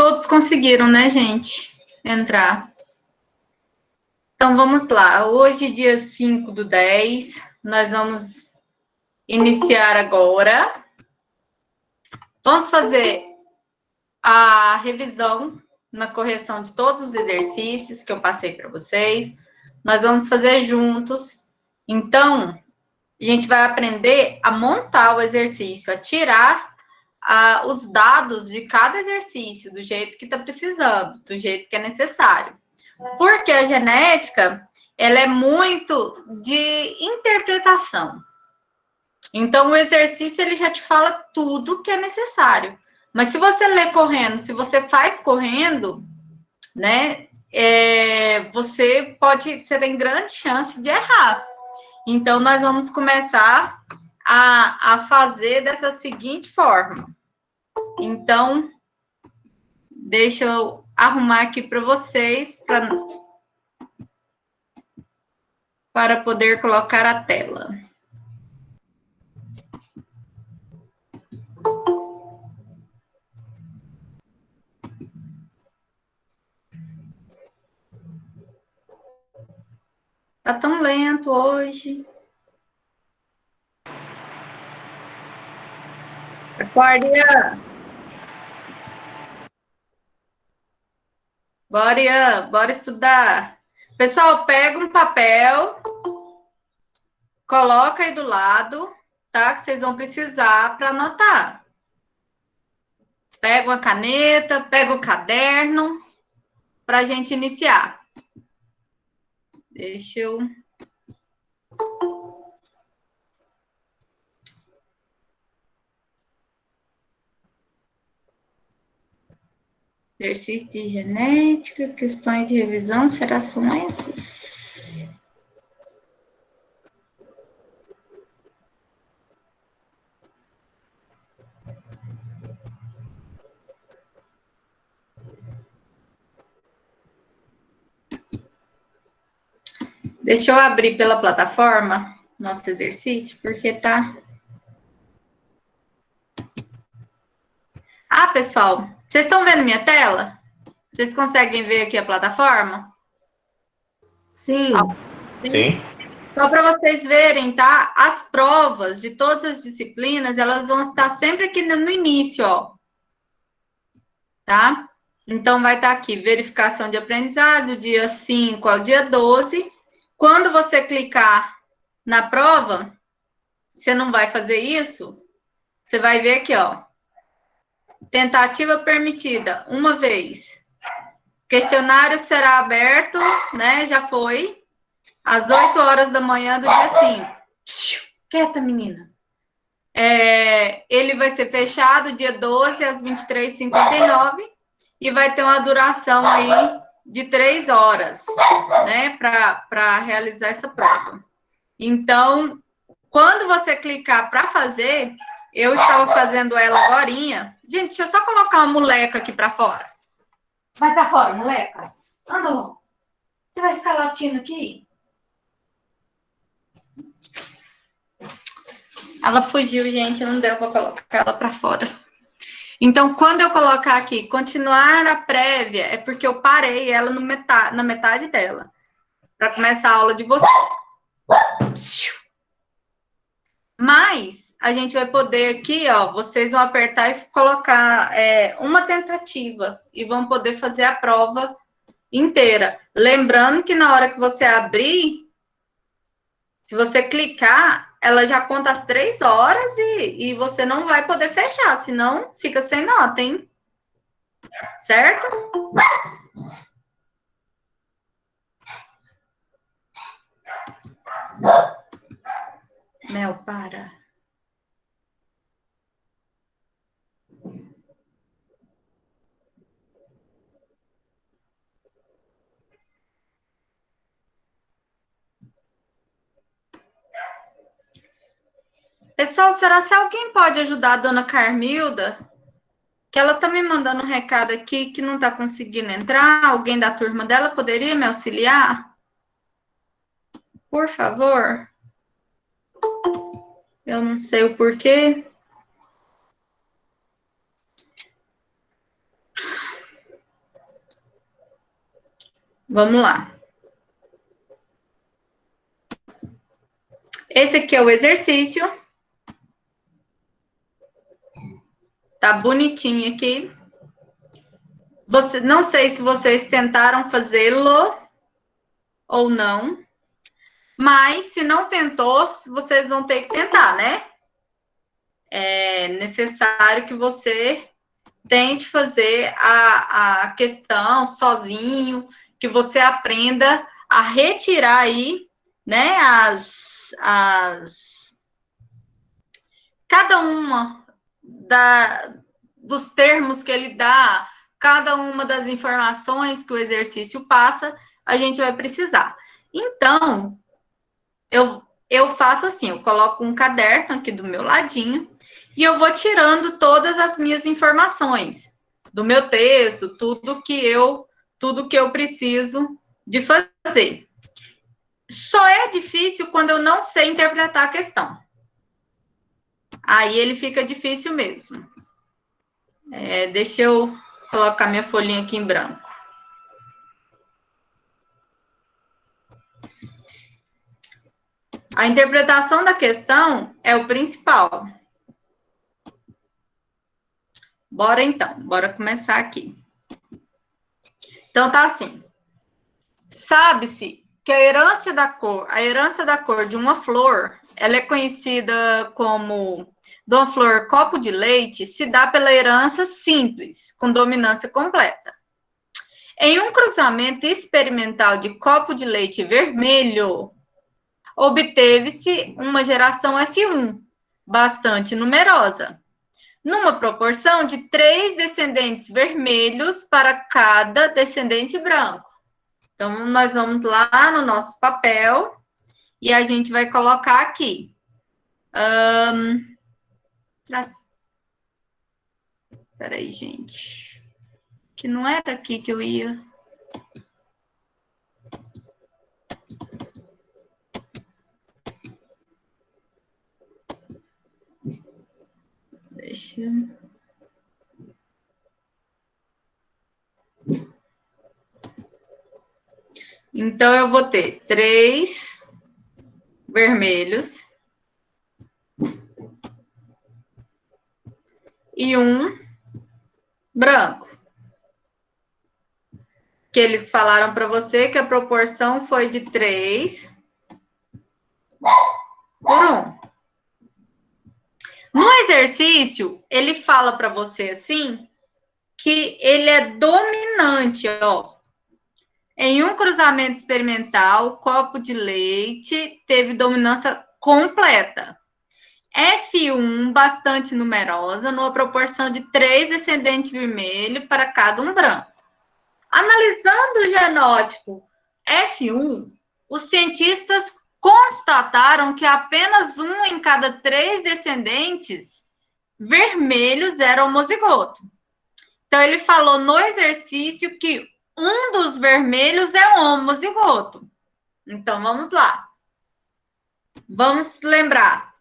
todos conseguiram, né, gente, entrar. Então, vamos lá. Hoje, dia 5/10, nós vamos iniciar agora. Vamos fazer a revisão na correção de todos os exercícios que eu passei para vocês. Nós vamos fazer juntos. Então, a gente vai aprender a montar o exercício, a tirar os dados de cada exercício, do jeito que está precisando, do jeito que é necessário. Porque a genética, ela é muito de interpretação. Então, o exercício, ele já te fala tudo que é necessário. Mas se você lê correndo, se você faz correndo, né, você tem grande chance de errar. Então, nós vamos começar a fazer dessa seguinte forma. Então, deixa eu arrumar aqui para vocês, para poder colocar a tela. Tá tão lento hoje. Acorda, Ian. Bora, Ian. Bora estudar. Pessoal, pega um papel, coloca aí do lado, tá? Que vocês vão precisar para anotar. Pega uma caneta, pega o caderno, para a gente iniciar. Deixa eu... Exercício de genética, questões de revisão, será que são essas? Deixa eu abrir pela plataforma nosso exercício, porque tá... Ah, pessoal, vocês estão vendo minha tela? Vocês conseguem ver aqui a plataforma? Sim. Sim. Só para vocês verem, tá? As provas de todas as disciplinas, elas vão estar sempre aqui no início, ó. Tá? Então, vai estar aqui, verificação de aprendizado, dia 5 ao dia 12. Quando você clicar na prova, você não vai fazer isso, você vai ver aqui, ó. Tentativa permitida, uma vez. Questionário será aberto, né? Já foi. Às 8 horas da manhã do dia 5. Quieta, menina. Ele vai ser fechado dia 12 às 23h59 e vai ter uma duração aí de 3 horas, né? Para realizar essa prova. Então, quando você clicar para fazer, eu estava fazendo ela agorinha. Gente, deixa eu só colocar uma moleca aqui para fora. Vai para fora, moleca. Anda logo. Você vai ficar latindo aqui? Ela fugiu, gente, não deu para colocar ela para fora. Então, quando eu colocar aqui, continuar a prévia, é porque eu parei ela na metade dela, para começar a aula de vocês. Mas, a gente vai poder aqui, ó, vocês vão apertar e colocar uma tentativa, e vão poder fazer a prova inteira. Lembrando que na hora que você abrir, se você clicar, ela já conta as 3 horas e você não vai poder fechar, senão fica sem nota, hein? Certo? Mel, para. Pessoal, será que alguém pode ajudar a dona Carmilda? Que ela tá me mandando um recado aqui que não tá conseguindo entrar. Alguém da turma dela poderia me auxiliar? Por favor. Eu não sei o porquê. Vamos lá. Esse aqui é o exercício. Tá bonitinho aqui. Não sei se vocês tentaram fazê-lo ou não, mas se não tentou, vocês vão ter que tentar, né? É necessário que você tente fazer a questão sozinho, que você aprenda a retirar aí, né, cada uma dos termos que ele dá, cada uma das informações que o exercício passa, a gente vai precisar. Então, eu faço assim, eu coloco um caderno aqui do meu ladinho e eu vou tirando todas as minhas informações do meu texto, tudo que eu preciso de fazer. Só é difícil quando eu não sei interpretar a questão. Aí ele fica difícil mesmo. Deixa eu colocar minha folhinha aqui em branco. A interpretação da questão é o principal. Bora então, bora começar aqui. Então tá assim. Sabe-se que a herança da cor de uma flor, ela é conhecida como de uma flor copo de leite, se dá pela herança simples, com dominância completa. Em um cruzamento experimental de copo de leite vermelho, obteve-se uma geração F1, bastante numerosa, numa proporção de 3 descendentes vermelhos para cada descendente branco. Então, nós vamos lá no nosso papel e a gente vai colocar aqui. Peraí, gente. Que não era aqui que eu ia. Deixa eu... Então, eu vou ter 3 vermelhos e 1 branco. Que eles falaram para você que a proporção foi de 3 por 1. No exercício, ele fala para você assim, que ele é dominante, ó. Em um cruzamento experimental, o copo de leite teve dominância completa. F1 bastante numerosa, numa proporção de 3 descendentes vermelhos para cada um branco. Analisando o genótipo F1, os cientistas constataram que apenas 1 em cada 3 descendentes vermelhos era homozigoto. Então, ele falou no exercício que um dos vermelhos é homozigoto. Então, vamos lá. Vamos lembrar.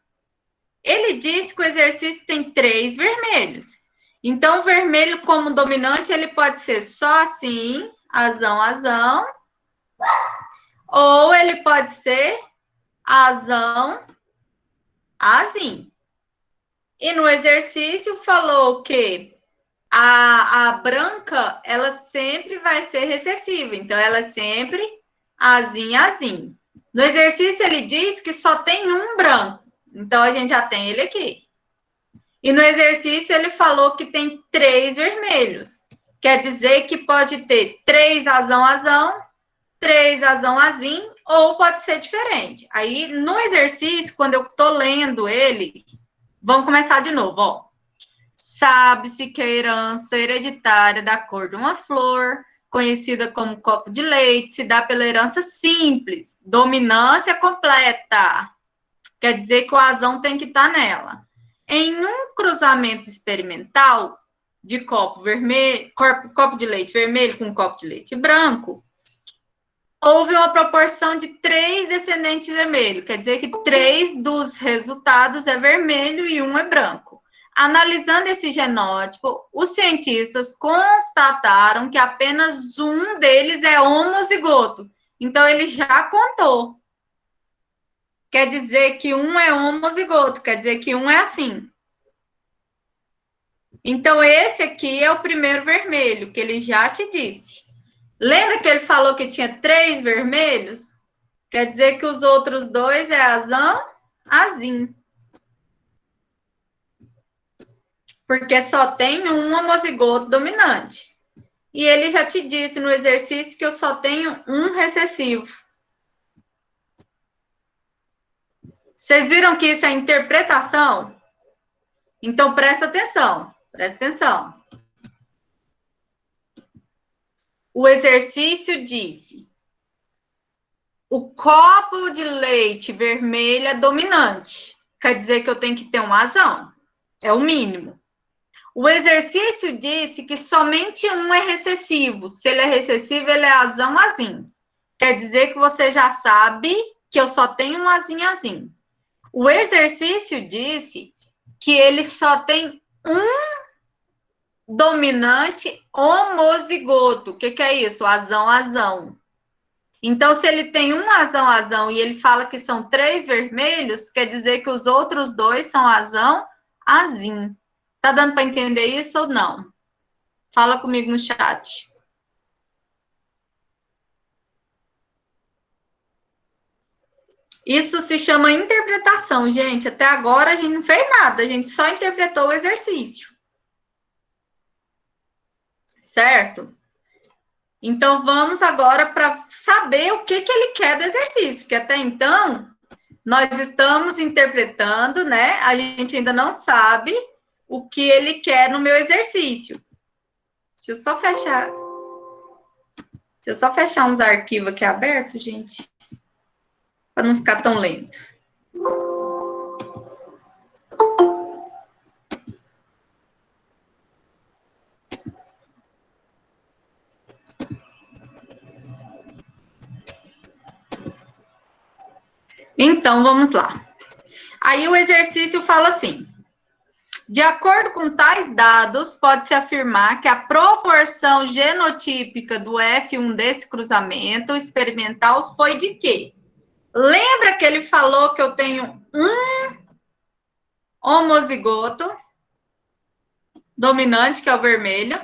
Ele disse que o exercício tem 3 vermelhos. Então, o vermelho como dominante, ele pode ser só assim, azão, azão. Ou ele pode ser azão, azim. E no exercício falou que a branca, ela sempre vai ser recessiva. Então, ela é sempre azim, azim. No exercício, ele diz que só tem um branco. Então, a gente já tem ele aqui. E no exercício, ele falou que tem 3 vermelhos. Quer dizer que pode ter 3 azão, azão, 3 azão, azim, ou pode ser diferente. Aí, no exercício, quando eu estou lendo ele, vamos começar de novo, ó. Sabe-se que a herança hereditária da cor de uma flor, conhecida como copo de leite, se dá pela herança simples, dominância completa. Quer dizer que o azão tem que estar nela. Em um cruzamento experimental de copo de leite vermelho com copo de leite branco, houve uma proporção de 3 descendentes vermelhos. Quer dizer que 3 dos resultados é vermelho e 1 é branco. Analisando esse genótipo, os cientistas constataram que apenas um deles é homozigoto. Então, ele já contou. Quer dizer que um é homozigoto, quer dizer que um é assim. Então, esse aqui é o primeiro vermelho, que ele já te disse. Lembra que ele falou que tinha 3 vermelhos? Quer dizer que os outros 2 é azão, azim. Porque só tem um homozigoto dominante. E ele já te disse no exercício que eu só tenho um recessivo. Vocês viram que isso é interpretação? Então, presta atenção. Presta atenção. O exercício disse: o copo de leite vermelho é dominante. Quer dizer que eu tenho que ter um azão. É o mínimo. O exercício disse que somente um é recessivo. Se ele é recessivo, ele é azão, azim. Quer dizer que você já sabe que eu só tenho um azim, azim. O exercício disse que ele só tem um dominante homozigoto. O que é isso? Azão, azão. Então, se ele tem um azão, azão, e ele fala que são 3 vermelhos, quer dizer que os outros 2 são azão, azim. Tá dando para entender isso ou não? Fala comigo no chat. Isso se chama interpretação, gente. Até agora a gente não fez nada, a gente só interpretou o exercício. Certo? Então, vamos agora para saber o que ele quer do exercício, porque até então nós estamos interpretando, né? A gente ainda não sabe o que ele quer no meu exercício. Deixa eu só fechar uns arquivos aqui abertos, gente, para não ficar tão lento. Então, vamos lá. Aí o exercício fala assim: de acordo com tais dados, pode-se afirmar que a proporção genotípica do F1 desse cruzamento experimental foi de quê? Lembra que ele falou que eu tenho um homozigoto dominante, que é o vermelho,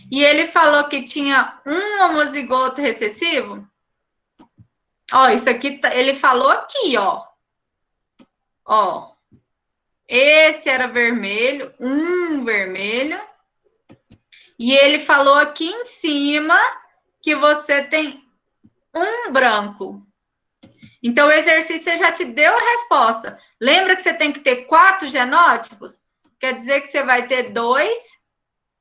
e ele falou que tinha um homozigoto recessivo? Ó, isso aqui, ele falou aqui, ó. Ó, esse era vermelho, um vermelho. E ele falou aqui em cima que você tem um branco. Então, o exercício já te deu a resposta. Lembra que você tem que ter 4 genótipos? Quer dizer que você vai ter 2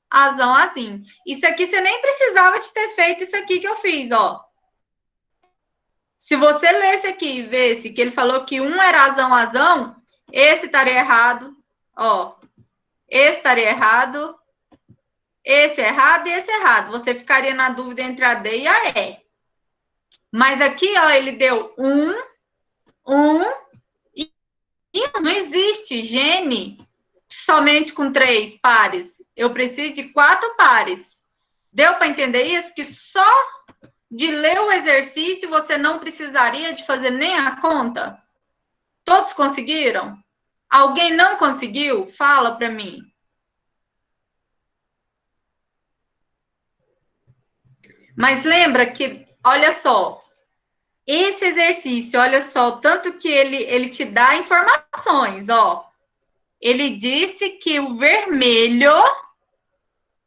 azão, azim. Isso aqui você nem precisava de ter feito isso aqui que eu fiz, ó. Se você lesse aqui e vesse que ele falou que um era azão, azão, esse estaria errado, ó. Esse estaria errado, esse errado e esse errado. Você ficaria na dúvida entre a D e a E. Mas aqui, ó, ele deu um e não existe gene somente com 3 pares. Eu preciso de 4 pares. Deu para entender isso? Que só de ler o exercício você não precisaria de fazer nem a conta? Todos conseguiram? Alguém não conseguiu? Fala para mim. Mas lembra que, olha só, esse exercício, olha só, tanto que ele te dá informações, ó. Ele disse que o vermelho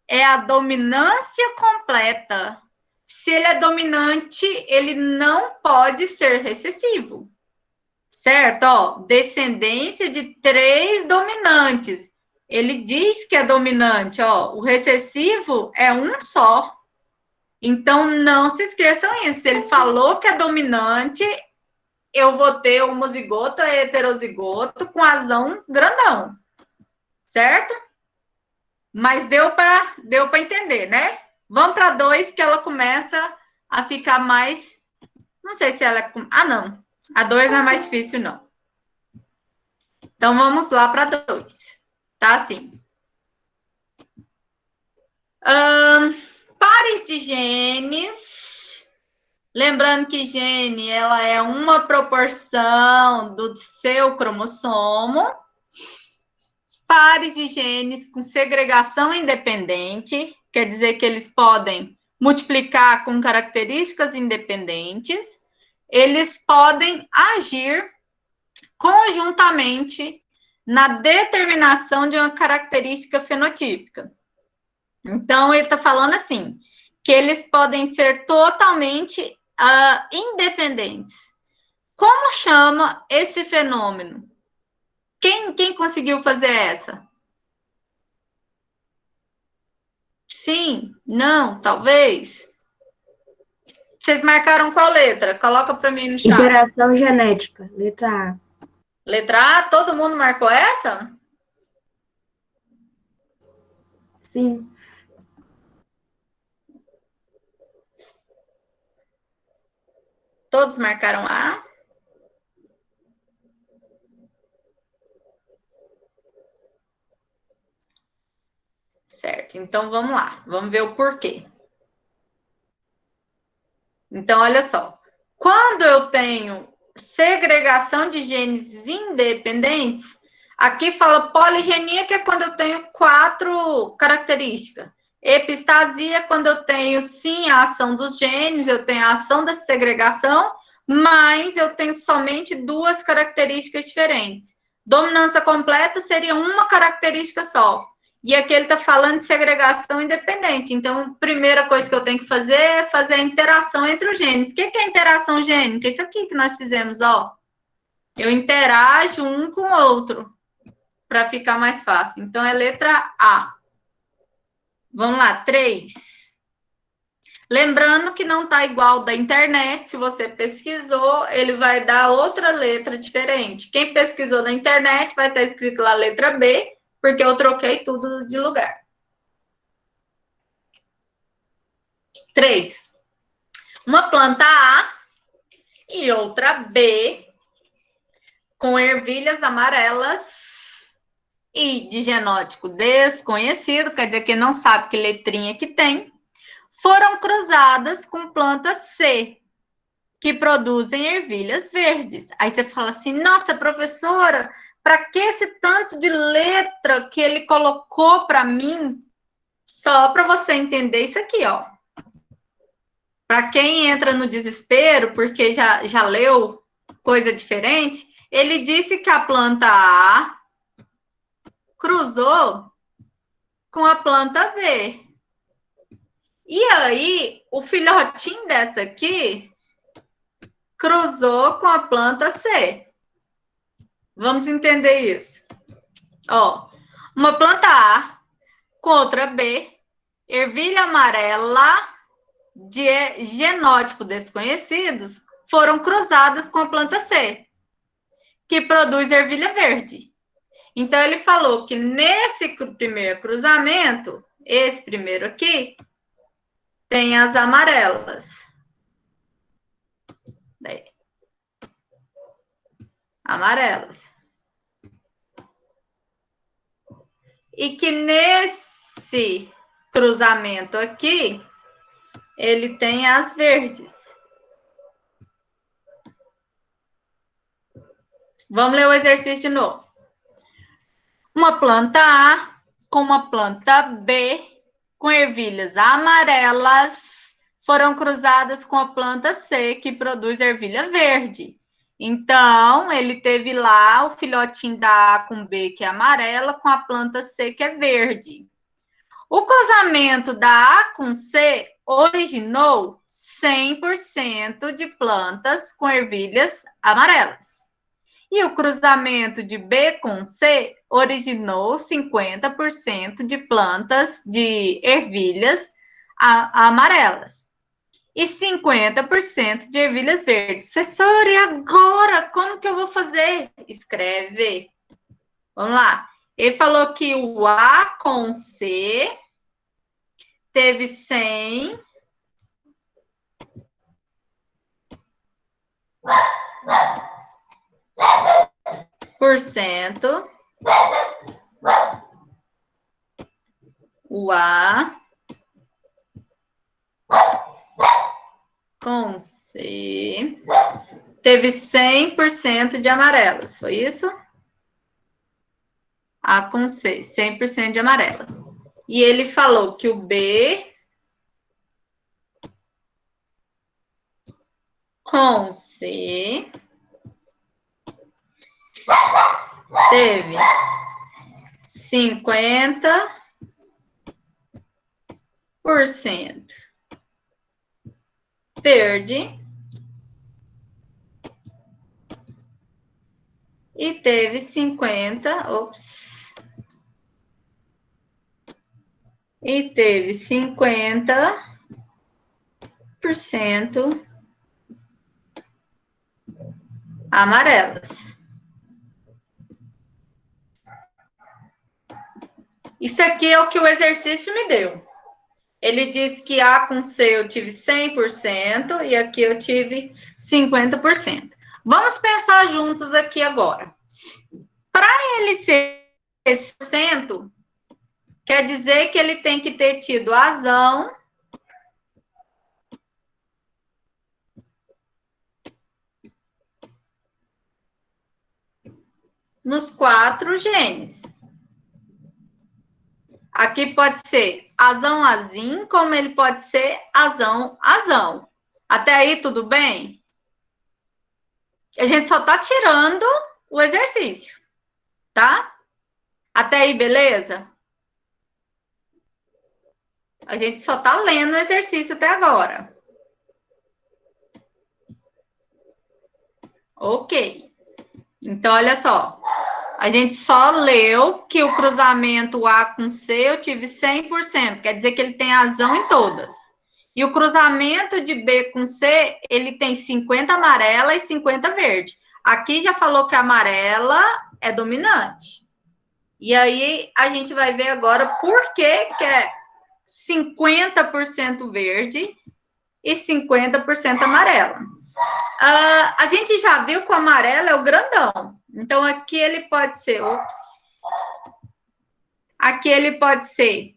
é a dominância completa. Se ele é dominante, ele não pode ser recessivo. Certo? Ó, descendência de 3 dominantes. Ele diz que é dominante, ó. O recessivo é um só. Então, não se esqueçam isso. Se ele falou que é dominante, eu vou ter homozigoto ou heterozigoto com azão grandão. Certo? Mas deu para entender, né? Vamos para 2, que ela começa a ficar mais... Não sei se ela é... Ah, não. A 2 não é mais difícil, não. Então, vamos lá para 2. Tá assim. Pares de genes. Lembrando que gene, ela é uma proporção do seu cromossomo. Pares de genes com segregação independente, quer dizer que eles podem multiplicar com características independentes. Eles podem agir conjuntamente na determinação de uma característica fenotípica. Então, ele está falando assim, que eles podem ser totalmente independentes. Como chama esse fenômeno? Quem conseguiu fazer essa? Sim, não, talvez. Vocês marcaram qual letra? Coloca para mim no chat. Interação genética, letra A. Letra A, todo mundo marcou essa? Sim. Todos marcaram A? Certo, então vamos lá, vamos ver o porquê. Então, olha só. Quando eu tenho segregação de genes independentes, aqui fala poligenia, que é quando eu tenho 4 características. Epistasia, quando eu tenho, sim, a ação dos genes, eu tenho a ação da segregação, mas eu tenho somente 2 características diferentes. Dominância completa seria uma característica só. E aqui ele está falando de segregação independente. Então, a primeira coisa que eu tenho que fazer é fazer a interação entre os genes. O que é interação gênica? Isso aqui que nós fizemos, ó. Eu interajo um com o outro, para ficar mais fácil. Então, é letra A. Vamos lá, 3. Lembrando que não está igual da internet. Se você pesquisou, ele vai dar outra letra diferente. Quem pesquisou na internet vai estar escrito lá letra B, porque eu troquei tudo de lugar. 3. Uma planta A e outra B, com ervilhas amarelas e de genótipo desconhecido, quer dizer que não sabe que letrinha que tem, foram cruzadas com planta C, que produzem ervilhas verdes. Aí você fala assim, nossa, professora, para que esse tanto de letra que ele colocou para mim? Só para você entender isso aqui, ó. Para quem entra no desespero, porque já leu coisa diferente, ele disse que a planta A cruzou com a planta B. E aí, o filhotinho dessa aqui cruzou com a planta C. Vamos entender isso. Ó, uma planta A com outra B, ervilha amarela de genótipo desconhecidos, foram cruzadas com a planta C, que produz ervilha verde. Então, ele falou que nesse primeiro cruzamento, esse primeiro aqui, tem as amarelas. Daí. Amarelas. E que nesse cruzamento aqui, ele tem as verdes. Vamos ler o exercício de novo. Uma planta A com uma planta B, com ervilhas amarelas, foram cruzadas com a planta C, que produz ervilha verde. Então, ele teve lá o filhotinho da A com B, que é amarela, com a planta C, que é verde. O cruzamento da A com C originou 100% de plantas com ervilhas amarelas. E o cruzamento de B com C originou 50% de plantas de ervilhas amarelas e 50% de ervilhas verdes. Professor, e agora? Como que eu vou fazer? Escreve. Vamos lá. Ele falou que o A com C teve 100%. O A com C teve 100% de amarelas, foi isso? A com C, 100% de amarelas. E ele falou que o B com C teve 50% verde e teve 50% amarelas. Isso aqui é o que o exercício me deu. Ele disse que A com C eu tive 100% e aqui eu tive 50%. Vamos pensar juntos aqui agora. Para ele ser 100%, quer dizer que ele tem que ter tido azão nos 4 genes. Aqui pode ser azão-azim, como ele pode ser azão-azão. Até aí, tudo bem? A gente só está tirando o exercício, tá? Até aí, beleza? A gente só está lendo o exercício até agora. Ok. Então, olha só. A gente só leu que o cruzamento A com C eu tive 100%. Quer dizer que ele tem azão em todas. E o cruzamento de B com C, ele tem 50 amarela e 50 verde. Aqui já falou que a amarela é dominante. E aí, a gente vai ver agora por que é 50% verde e 50% amarela. A gente já viu que o amarelo é o grandão. Então, aqui ele pode ser... Aqui ele pode ser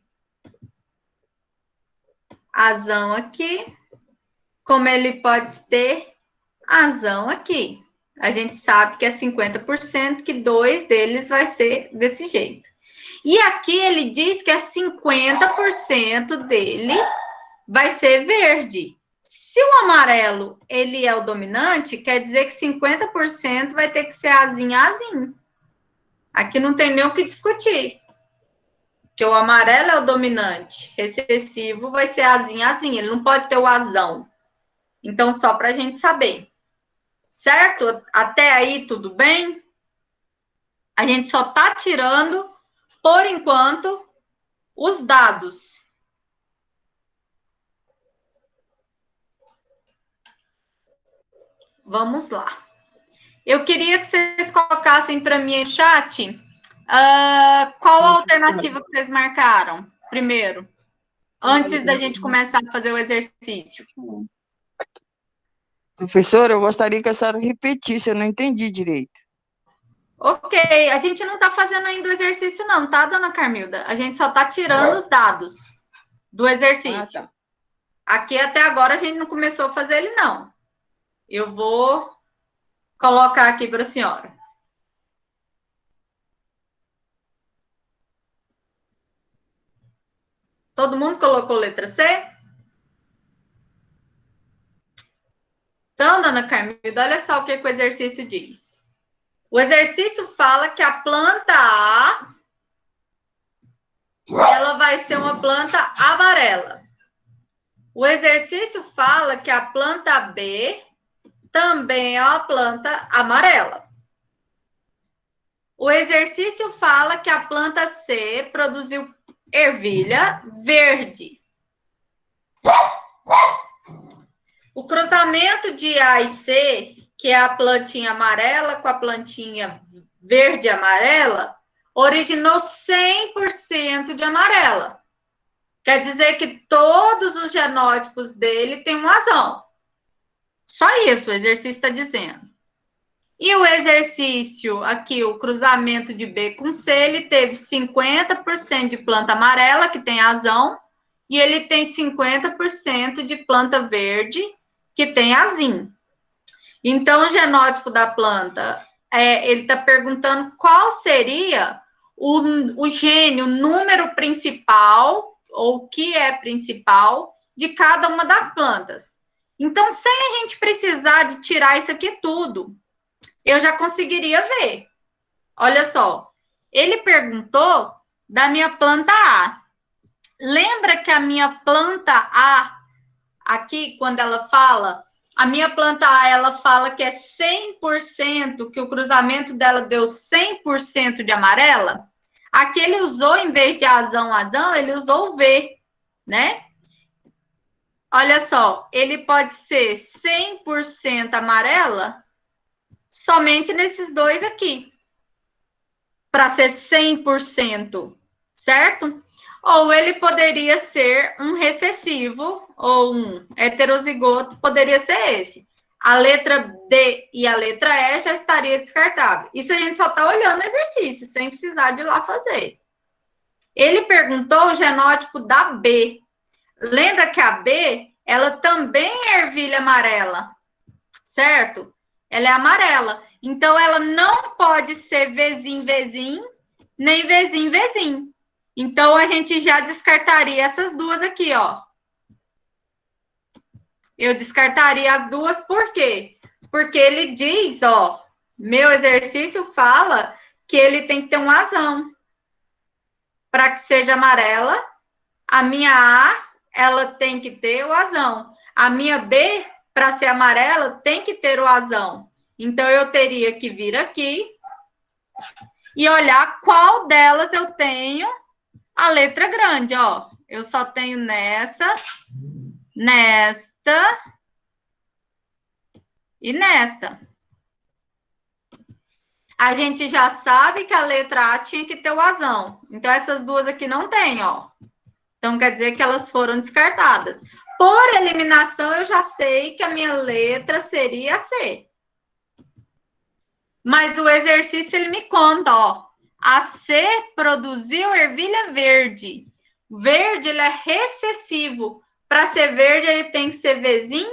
azão aqui, como ele pode ter azão aqui. A gente sabe que é 50%, que 2 deles vai ser desse jeito. E aqui ele diz que é 50% dele vai ser verde. Se o amarelo, ele é o dominante, quer dizer que 50% vai ter que ser azinho. Aqui não tem nem o que discutir. Porque o amarelo é o dominante. Recessivo vai ser azinho. Ele não pode ter o azão. Então, só para a gente saber. Certo? Até aí, tudo bem? A gente só está tirando, por enquanto, os dados. Vamos lá. Eu queria que vocês colocassem para mim em chat qual a alternativa que vocês marcaram primeiro, antes da gente começar a fazer o exercício. Professora, eu gostaria que a senhora repetisse, eu não entendi direito. Ok, a gente não está fazendo ainda o exercício não, tá, dona Carmilda? A gente só está tirando os dados do exercício. Ah, tá. Aqui até agora a gente não começou a fazer ele, não. Eu vou colocar aqui para a senhora. Todo mundo colocou letra C? Então, dona Carmilda, olha só o que o exercício diz. O exercício fala que a planta A, ela vai ser uma planta amarela. O exercício fala que a planta B também é uma planta amarela. O exercício fala que a planta C produziu ervilha verde. O cruzamento de A e C, que é a plantinha amarela com a plantinha verde e amarela, originou 100% de amarela. Quer dizer que todos os genótipos dele têm um azão. Só isso o exercício está dizendo. E o exercício aqui, o cruzamento de B com C, ele teve 50% de planta amarela, que tem azão, e ele tem 50% de planta verde, que tem azim. Então, o genótipo da planta, ele está perguntando qual seria o gene, o número principal, ou o que é principal, de cada uma das plantas. Então, sem a gente precisar de tirar isso aqui tudo, eu já conseguiria ver. Olha só, ele perguntou da minha planta A. Lembra que a minha planta A, aqui, quando ela fala, a minha planta A, ela fala que é 100%, que o cruzamento dela deu 100% de amarela? Aqui ele usou, em vez de azão, ele usou o V, né? Olha só, ele pode ser 100% amarela somente nesses dois aqui, para ser 100%, certo? Ou ele poderia ser um recessivo, ou um heterozigoto, poderia ser esse. A letra D e a letra E já estaria descartável. Isso a gente só está olhando o exercício, sem precisar de ir lá fazer. Ele perguntou o genótipo da B. Lembra que a B, ela também é ervilha amarela, certo? Ela é amarela. Então, ela não pode ser Vzim, nem Vzim. Então, a gente já descartaria essas duas aqui, ó. Eu descartaria as duas, por quê? Porque ele diz, ó, meu exercício fala que ele tem que ter um azão para que seja amarela. A minha A, ela tem que ter o azão. A minha B, para ser amarela, tem que ter o azão. Então, eu teria que vir aqui e olhar qual delas eu tenho a letra grande, ó. Eu só tenho nesta e nesta. A gente já sabe que a letra A tinha que ter o azão. Então, essas duas aqui não tem, ó. Então, quer dizer que elas foram descartadas. Por eliminação, eu já sei que a minha letra seria C. Mas o exercício, ele me conta, ó. A C produziu ervilha verde. Verde, ele é recessivo. Para ser verde, ele tem que ser Vzim.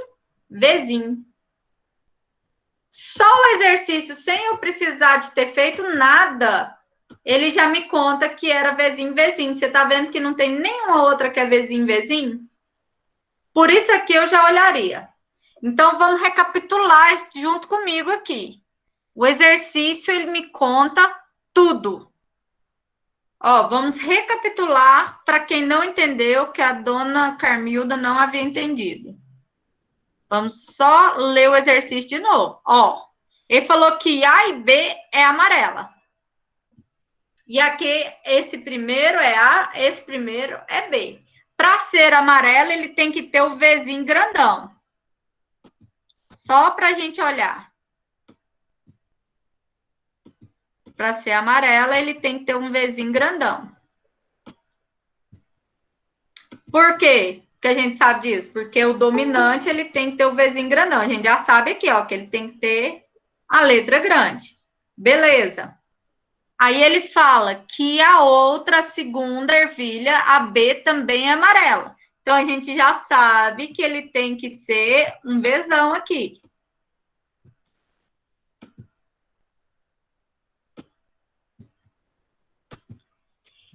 Só o exercício, sem eu precisar de ter feito nada, ele já me conta que era Vzim. Você tá vendo que não tem nenhuma outra que é Vzim? Por isso aqui eu já olharia. Então, vamos recapitular junto comigo aqui. O exercício, ele me conta tudo. Ó, vamos recapitular para quem não entendeu, que a dona Carmilda não havia entendido. Vamos só ler o exercício de novo. Ó, ele falou que A e B é amarela. E aqui, esse primeiro é A, esse primeiro é B. Para ser amarelo, ele tem que ter o Vzinho grandão. Só para a gente olhar. Para ser amarela, ele tem que ter um Vzinho grandão. Por quê que a gente sabe disso? Porque o dominante, ele tem que ter o Vzinho grandão. A gente já sabe aqui, ó, que ele tem que ter a letra grande. Beleza. Aí ele fala que a outra, a segunda ervilha, a B, também é amarela. Então, a gente já sabe que ele tem que ser um Vzão aqui.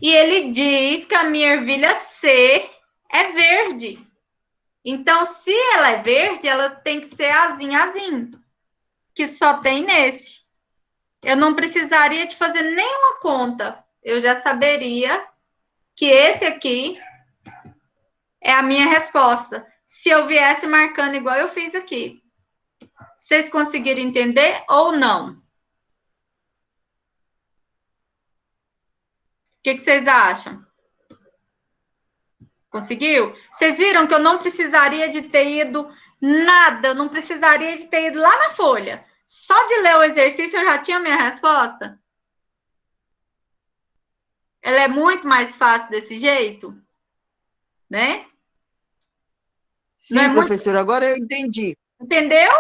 E ele diz que a minha ervilha C é verde. Então, se ela é verde, ela tem que ser azim, que só tem nesse. Eu não precisaria de fazer nenhuma conta. Eu já saberia que esse aqui é a minha resposta. Se eu viesse marcando igual eu fiz aqui. Vocês conseguiram entender ou não? O que vocês acham? Conseguiu? Vocês viram que eu não precisaria de ter ido nada, eu não precisaria de ter ido lá na folha. Só de ler o exercício eu já tinha minha resposta? Ela é muito mais fácil desse jeito, né? Sim, professora, agora eu entendi. Entendeu?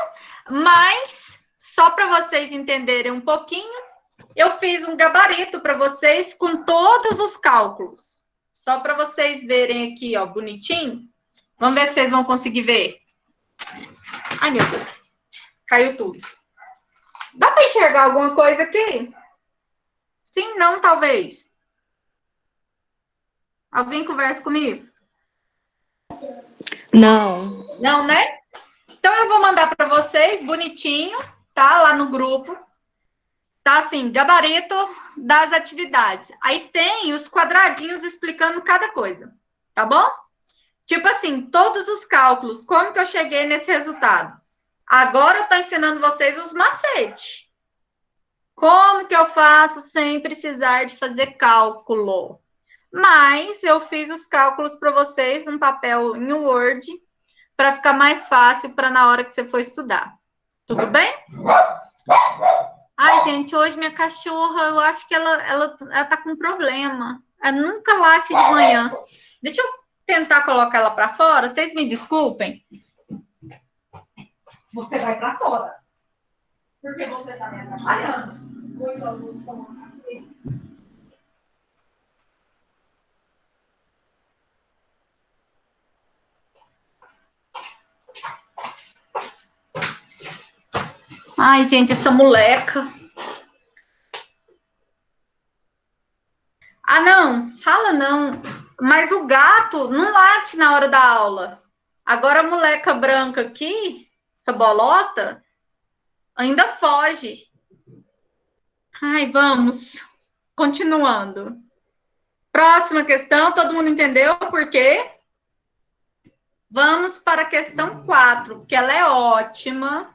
Mas só para vocês entenderem um pouquinho, eu fiz um gabarito para vocês com todos os cálculos. Só para vocês verem aqui, ó, bonitinho. Vamos ver se vocês vão conseguir ver. Ai, meu Deus. Caiu tudo. Dá para enxergar alguma coisa aqui? Sim, não, talvez. Alguém conversa comigo? Não. Não, né? Então, eu vou mandar para vocês, bonitinho, tá? Lá no grupo. Tá assim, gabarito das atividades. Aí tem os quadradinhos explicando cada coisa, tá bom? Tipo assim, todos os cálculos, como que eu cheguei nesse resultado? Agora eu tô ensinando vocês os macetes. Como que eu faço sem precisar de fazer cálculo? Mas eu fiz os cálculos para vocês num papel em Word, para ficar mais fácil para na hora que você for estudar. Tudo bem? Ai, gente, hoje minha cachorra, eu acho que ela tá com problema. Ela nunca late de manhã. Deixa eu tentar colocar ela para fora. Vocês me desculpem. Você vai para fora. Porque você tá me atrapalhando. Ai, gente, essa moleca. Ah, não, fala não. Mas o gato não late na hora da aula. Agora a moleca branca aqui, essa bolota, ainda foge. Ai, vamos. Continuando. Próxima questão, todo mundo entendeu por quê? Vamos para a questão 4, que ela é ótima.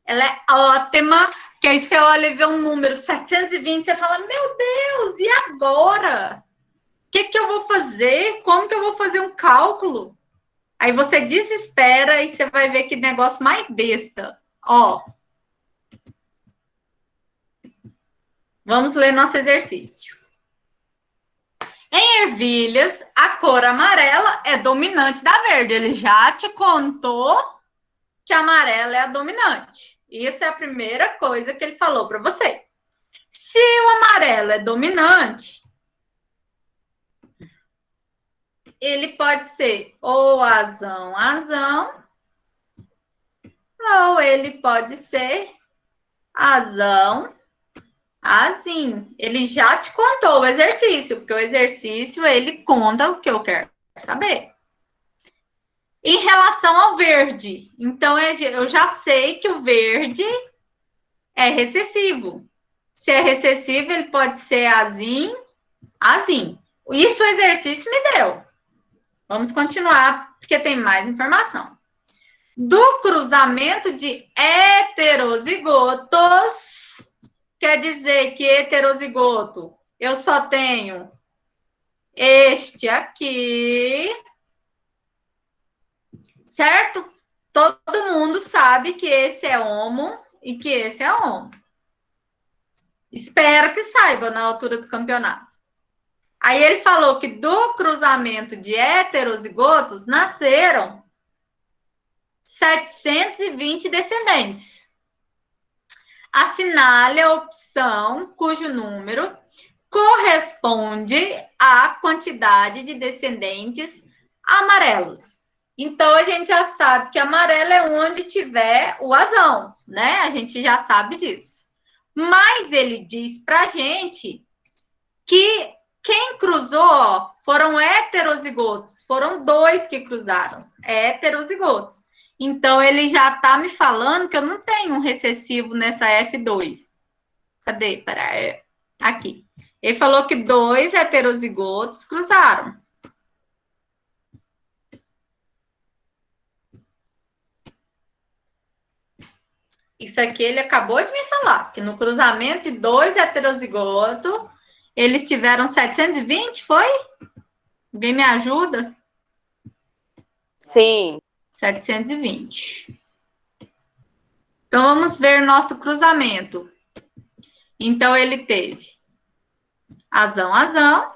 Ela é ótima, que aí você olha e vê um número 720, você fala, meu Deus, e agora? O que que eu vou fazer? Como que eu vou fazer um cálculo? Aí você desespera e você vai ver que negócio mais besta. Ó. Vamos ler nosso exercício. Em ervilhas, a cor amarela é dominante da verde. Ele já te contou que a amarela é a dominante. Isso é a primeira coisa que ele falou para você. Se o amarelo é dominante, ele pode ser ou azão, azão, ou ele pode ser azão, azinho. Ele já te contou o exercício, porque o exercício, ele conta o que eu quero saber. Em relação ao verde, então eu já sei que o verde é recessivo. Se é recessivo, ele pode ser azinho, azinho. Isso o exercício me deu. Vamos continuar, porque tem mais informação. Do cruzamento de heterozigotos, quer dizer que heterozigoto, eu só tenho este aqui, certo? Todo mundo sabe que esse é homo e que esse é homo. Espero que saiba na altura do campeonato. Aí ele falou que do cruzamento de heterozigotos nasceram 720 descendentes. Assinale a opção cujo número corresponde à quantidade de descendentes amarelos. Então, a gente já sabe que amarelo é onde tiver o azão, né? A gente já sabe disso. Mas ele diz pra gente que quem cruzou foram heterozigotos. Foram 2 que cruzaram, heterozigotos. Então, ele já está me falando que eu não tenho um recessivo nessa F2. Cadê? Peraí. Aqui. Ele falou que 2 heterozigotos cruzaram. Isso aqui ele acabou de me falar, que no cruzamento de 2 heterozigotos, eles tiveram 720, foi? Alguém me ajuda? Sim. 720. Então, vamos ver nosso cruzamento. Então, ele teve azão, azão.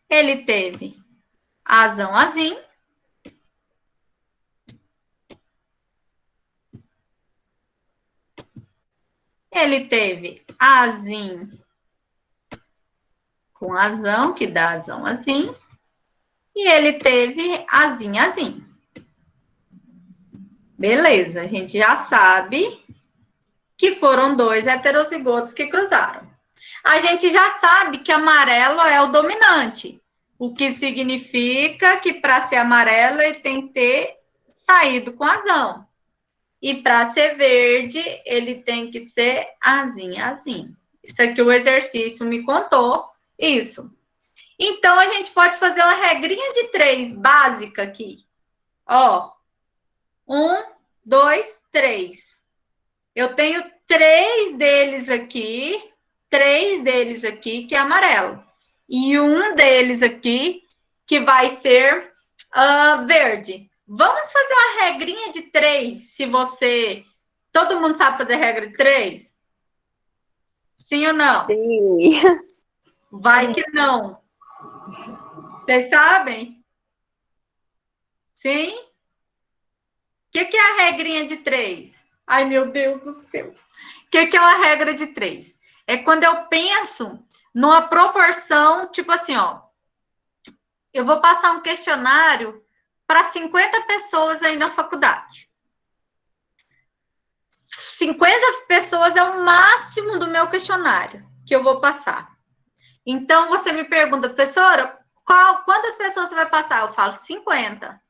Ele teve azão, azinho. ele teve azinho com azão, que dá azão assim, e ele teve azinho, azinho. Beleza, a gente já sabe que foram 2 heterozigotos que cruzaram. A gente já sabe que amarelo é o dominante, o que significa que para ser amarelo ele tem que ter saído com azão. E para ser verde, ele tem que ser azinho, azinho. Isso aqui o exercício me contou isso. Então, a gente pode fazer uma regrinha de 3 básica aqui. Ó, 1, 2, 3. Eu tenho 3 deles aqui que é amarelo. E um deles aqui que vai ser verde. Vamos fazer uma regrinha de 3, se você... Todo mundo sabe fazer regra de 3? Sim ou não? Sim. Vai que não. Vocês sabem? Sim? O que é a regrinha de 3? Ai, meu Deus do céu. O que é uma regra de 3? É quando eu penso numa proporção, tipo assim, ó. Eu vou passar um questionário para 50 pessoas aí na faculdade. 50 pessoas é o máximo do meu questionário que eu vou passar. Então, você me pergunta, professora, quantas pessoas você vai passar? Eu falo 50.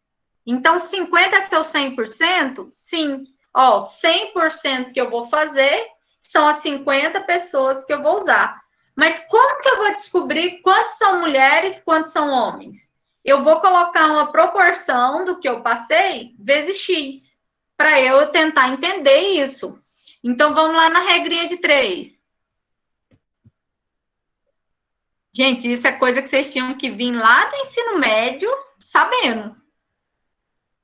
Então, 50 é seu 100%? Sim. Ó, 100% que eu vou fazer são as 50 pessoas que eu vou usar. Mas como que eu vou descobrir quantos são mulheres, quantos são homens? Eu vou colocar uma proporção do que eu passei vezes X, para eu tentar entender isso. Então, vamos lá na regrinha de 3. Gente, isso é coisa que vocês tinham que vir lá do ensino médio sabendo.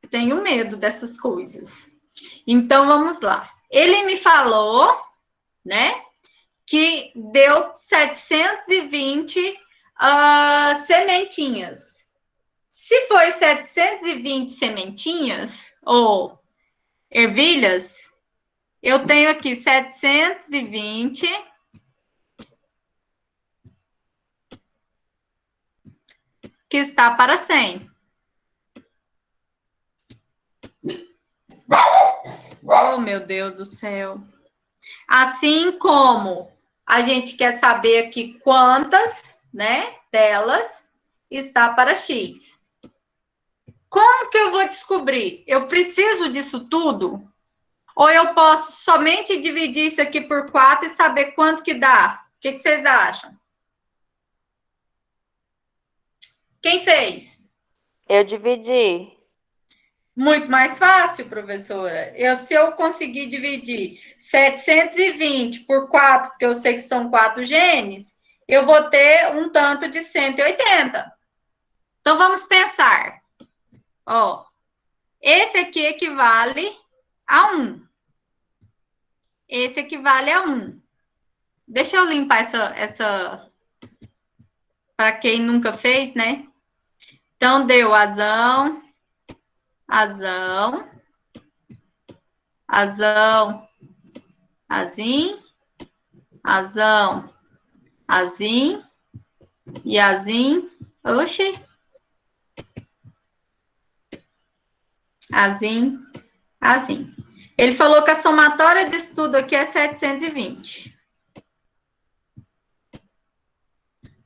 Tenho medo dessas coisas. Então, vamos lá. Ele me falou, né, que deu 720 sementinhas. Se foi 720 sementinhas, ou ervilhas, eu tenho aqui 720 que está para 100. Oh, meu Deus do céu. Assim como a gente quer saber aqui quantas, né, delas está para X. Como que eu vou descobrir? Eu preciso disso tudo? Ou eu posso somente dividir isso aqui por 4 e saber quanto que dá? O que vocês acham? Quem fez? Eu dividi. Muito mais fácil, professora. Se eu conseguir dividir 720 por 4, porque eu sei que são 4 genes, eu vou ter um tanto de 180. Então, vamos pensar. Ó, esse aqui equivale a 1. Esse equivale a 1. Deixa eu limpar essa para quem nunca fez, né? Então, deu azão, azão, azão, azim, azão, azim e azim. Oxi. Azim, azim. Ele falou que a somatória de estudo aqui é 720.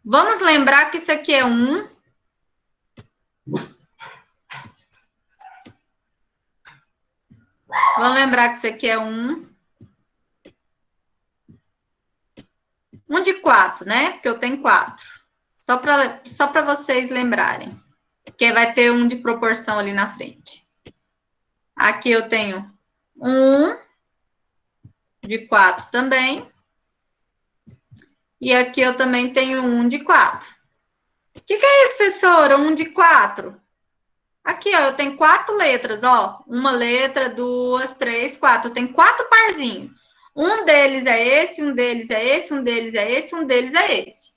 Vamos lembrar que isso aqui é 1. Vamos lembrar que isso aqui é 1. 1 de 4, né? Porque eu tenho 4. Só para vocês lembrarem. Que vai ter 1 de proporção ali na frente. Aqui eu tenho 1 de 4 também. E aqui eu também tenho 1 de 4. O que é isso, professora? 1 de 4? Aqui, ó, eu tenho 4 letras, ó. Uma letra, 2, 3, 4. Eu tenho 4 parzinhos. Um deles é esse, um deles é esse, um deles é esse, um deles é esse.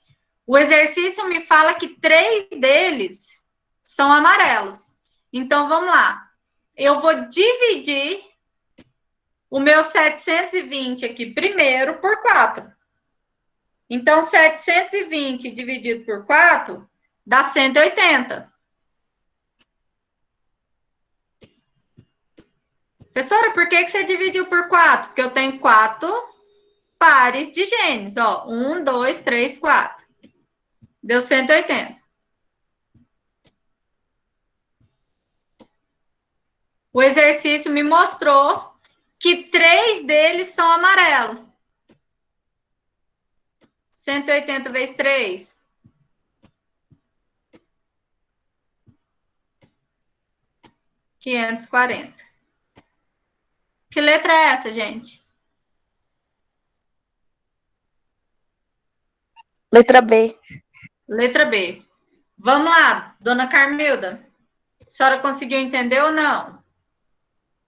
O exercício me fala que 3 deles são amarelos. Então, vamos lá. Eu vou dividir o meu 720 aqui primeiro por 4. Então, 720 dividido por 4 dá 180. Professora, por que você dividiu por 4? Porque eu tenho 4 pares de genes. Ó, 1, 2, 3, 4. Deu 180. O exercício me mostrou que 3 deles são amarelos. 180 vezes 3. 540. Que letra é essa, gente? Letra B. Letra B. Vamos lá, dona Carmilda. A senhora conseguiu entender ou não?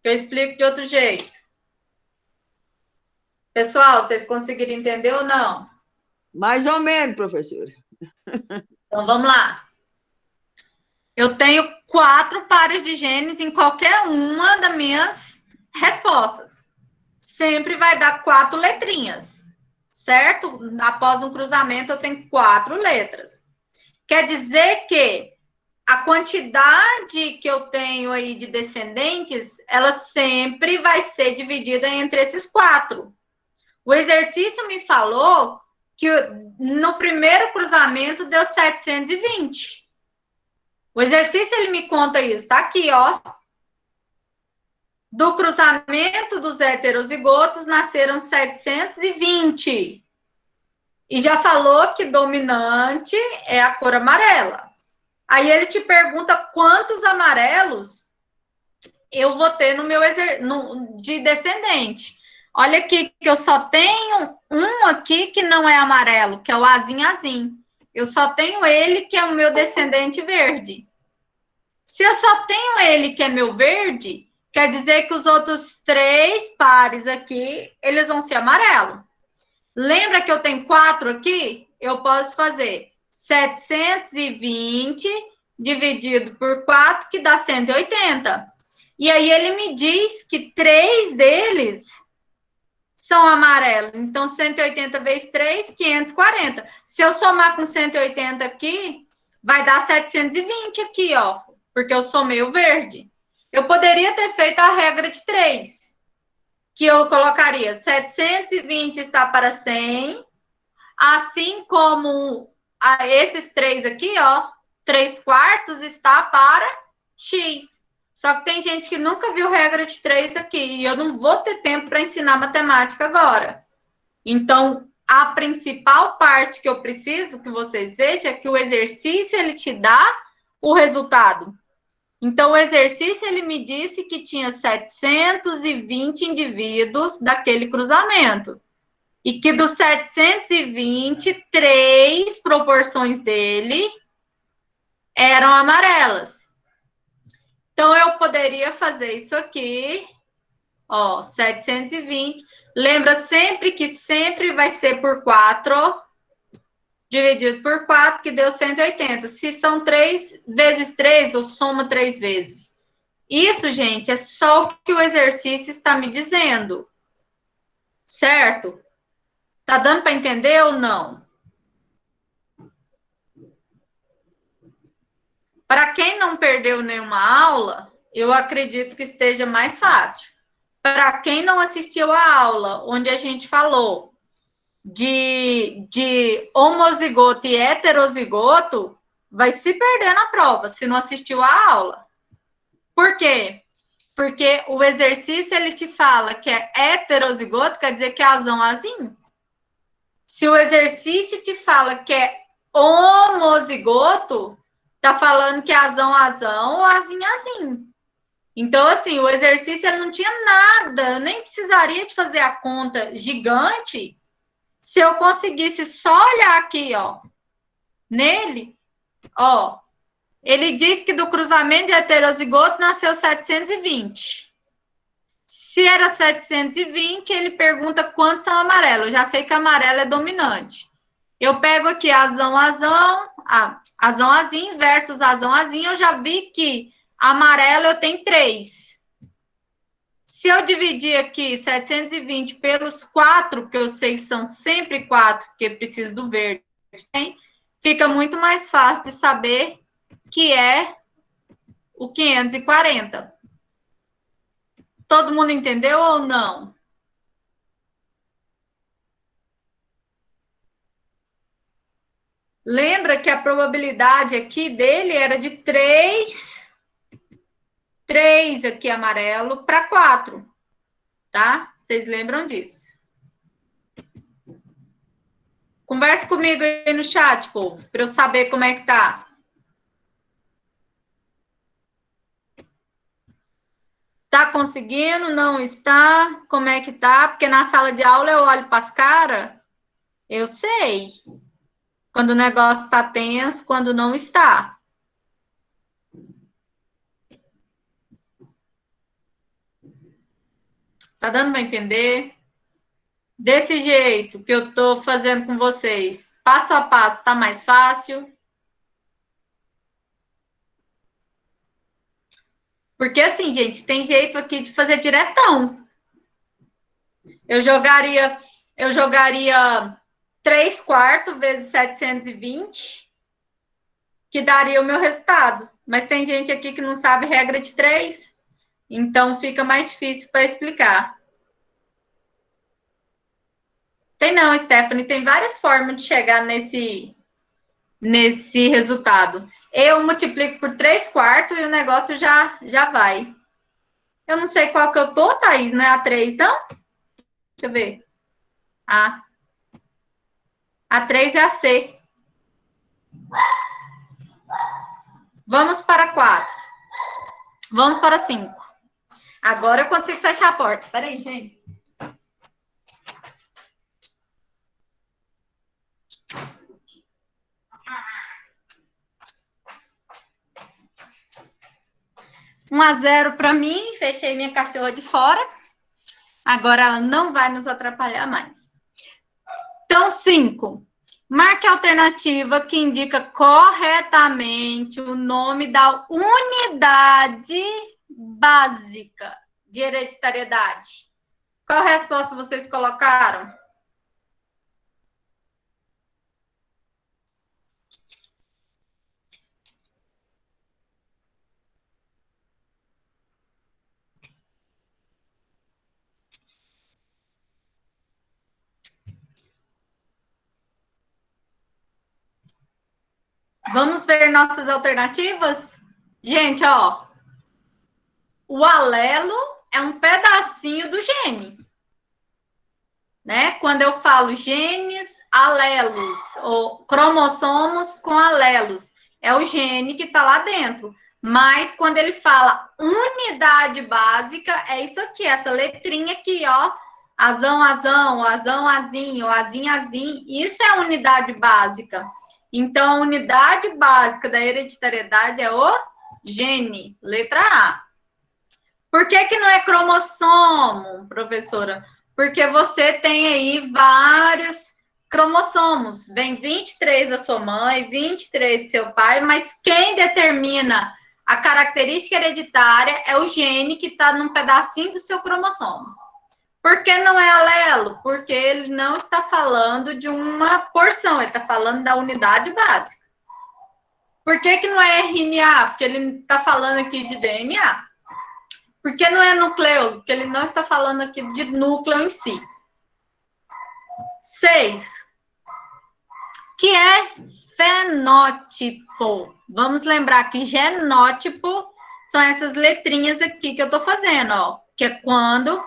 Eu explico de outro jeito. Pessoal, vocês conseguiram entender ou não? Mais ou menos, professora. Então, vamos lá. Eu tenho 4 pares de genes em qualquer uma das minhas respostas. Sempre vai dar 4 letrinhas, certo? Após um cruzamento, eu tenho 4 letras. Quer dizer que a quantidade que eu tenho aí de descendentes, ela sempre vai ser dividida entre esses 4. O exercício me falou que no primeiro cruzamento deu 720. O exercício, ele me conta isso. Tá aqui, ó. Do cruzamento dos heterozigotos, nasceram 720. E já falou que dominante é a cor amarela. Aí ele te pergunta quantos amarelos eu vou ter no meu de descendente. Olha aqui que eu só tenho um aqui que não é amarelo, que é o azinho. Eu só tenho ele que é o meu descendente verde. Se eu só tenho ele que é meu verde, quer dizer que os outros 3 pares aqui, eles vão ser amarelo. Lembra que eu tenho 4 aqui? Eu posso fazer 720 dividido por 4, que dá 180. E aí ele me diz que 3 deles são amarelos. Então, 180 vezes 3, 540. Se eu somar com 180 aqui, vai dar 720 aqui, ó. Porque eu somei o verde. Eu poderia ter feito a regra de 3. Que eu colocaria 720 está para 100. Assim como esses 3 aqui, ó. 3/4 está para X. Só que tem gente que nunca viu regra de 3 aqui. E eu não vou ter tempo para ensinar matemática agora. Então, a principal parte que eu preciso que vocês vejam é que o exercício, ele te dá o resultado. Então, o exercício, ele me disse que tinha 720 indivíduos daquele cruzamento. E que dos 720, 3 proporções dele eram amarelas. Então, eu poderia fazer isso aqui, ó, 720. Lembra sempre que sempre vai ser por 4, dividido por 4, que deu 180. Se são 3 vezes 3, eu somo 3 vezes. Isso, gente, é só o que o exercício está me dizendo. Certo? Tá dando para entender ou não? Para quem não perdeu nenhuma aula, eu acredito que esteja mais fácil. Para quem não assistiu a aula, onde a gente falou de homozigoto e heterozigoto, vai se perder na prova, se não assistiu a aula. Por quê? Porque o exercício, ele te fala que é heterozigoto, quer dizer que é azão-azinho. Se o exercício te fala que é homozigoto, tá falando que é azão-azão ou azinho-azinho. Então, assim, o exercício, ele não tinha nada, eu nem precisaria de fazer a conta gigante. Se eu conseguisse só olhar aqui, ó, nele, ó, ele diz que do cruzamento de heterozigoto nasceu 720. Se era 720, ele pergunta quantos são amarelos. Eu já sei que amarelo é dominante. Eu pego aqui azão-azão, azão-azinho versus azão-azinho, eu já vi que amarelo eu tenho 3. Se eu dividir aqui 720 pelos 4, porque eu sei que são sempre 4, porque preciso do verde, hein? Fica muito mais fácil de saber que é o 540. Todo mundo entendeu ou não? Lembra que a probabilidade aqui dele era de 3 aqui amarelo para 4, tá? Vocês lembram disso? Conversa comigo aí no chat, povo, para eu saber como é que tá. Tá conseguindo? Não está? Como é que tá? Porque na sala de aula eu olho para as caras, eu sei quando o negócio está tenso, quando não está. Tá dando para entender? Desse jeito que eu tô fazendo com vocês, passo a passo, tá mais fácil? Porque assim, gente, tem jeito aqui de fazer diretão. Eu jogaria 3/4 vezes 720, que daria o meu resultado. Mas tem gente aqui que não sabe regra de 3, então fica mais difícil para explicar. Tem não, Stephanie, tem várias formas de chegar nesse resultado. Eu multiplico por 3/4 e o negócio já vai. Eu não sei qual que eu tô, Thaís, não é a 3, não? Deixa eu ver. A 3 é a C. Vamos para 4. Vamos para 5. Agora eu consigo fechar a porta. Espera aí, gente. Um 1-0 para mim. Fechei minha cachorra de fora. Agora ela não vai nos atrapalhar mais. Então, 5. Marque a alternativa que indica corretamente o nome da unidade básica de hereditariedade. Qual resposta vocês colocaram? Vamos ver nossas alternativas? Gente, ó. O alelo é um pedacinho do gene. Né? Quando eu falo genes, alelos, ou cromossomos com alelos, é o gene que está lá dentro. Mas quando ele fala unidade básica, é isso aqui, essa letrinha aqui, ó. Azão, azão, azão, azinho, azim, azim. Isso é a unidade básica. Então, a unidade básica da hereditariedade é o gene, letra A. Por que não é cromossomo, professora? Porque você tem aí vários cromossomos. Vem 23 da sua mãe, 23 do seu pai, mas quem determina a característica hereditária é o gene que está num pedacinho do seu cromossomo. Por que não é alelo? Porque ele não está falando de uma porção, ele está falando da unidade básica. Por que não é RNA? Porque ele está falando aqui de DNA. Por que não é núcleo? Porque ele não está falando aqui de núcleo em si. 6. Que é fenótipo. Vamos lembrar que genótipo são essas letrinhas aqui que eu estou fazendo, ó. Que é quando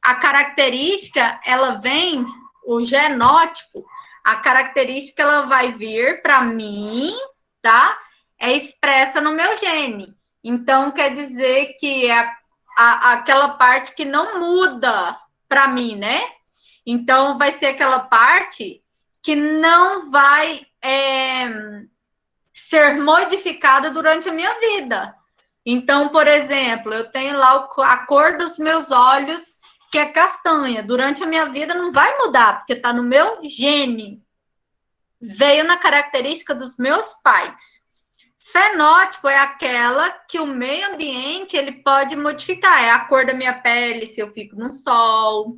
a característica, ela vem, o genótipo, a característica, ela vai vir para mim, tá? É expressa no meu gene. Então, quer dizer que é aquela parte que não muda para mim, né? Então, vai ser aquela parte que não vai ser modificada durante a minha vida. Então, por exemplo, eu tenho lá a cor dos meus olhos, que é castanha. Durante a minha vida não vai mudar, porque está no meu gene. Veio na característica dos meus pais. Fenótipo é aquela que o meio ambiente ele pode modificar. É a cor da minha pele, se eu fico no sol.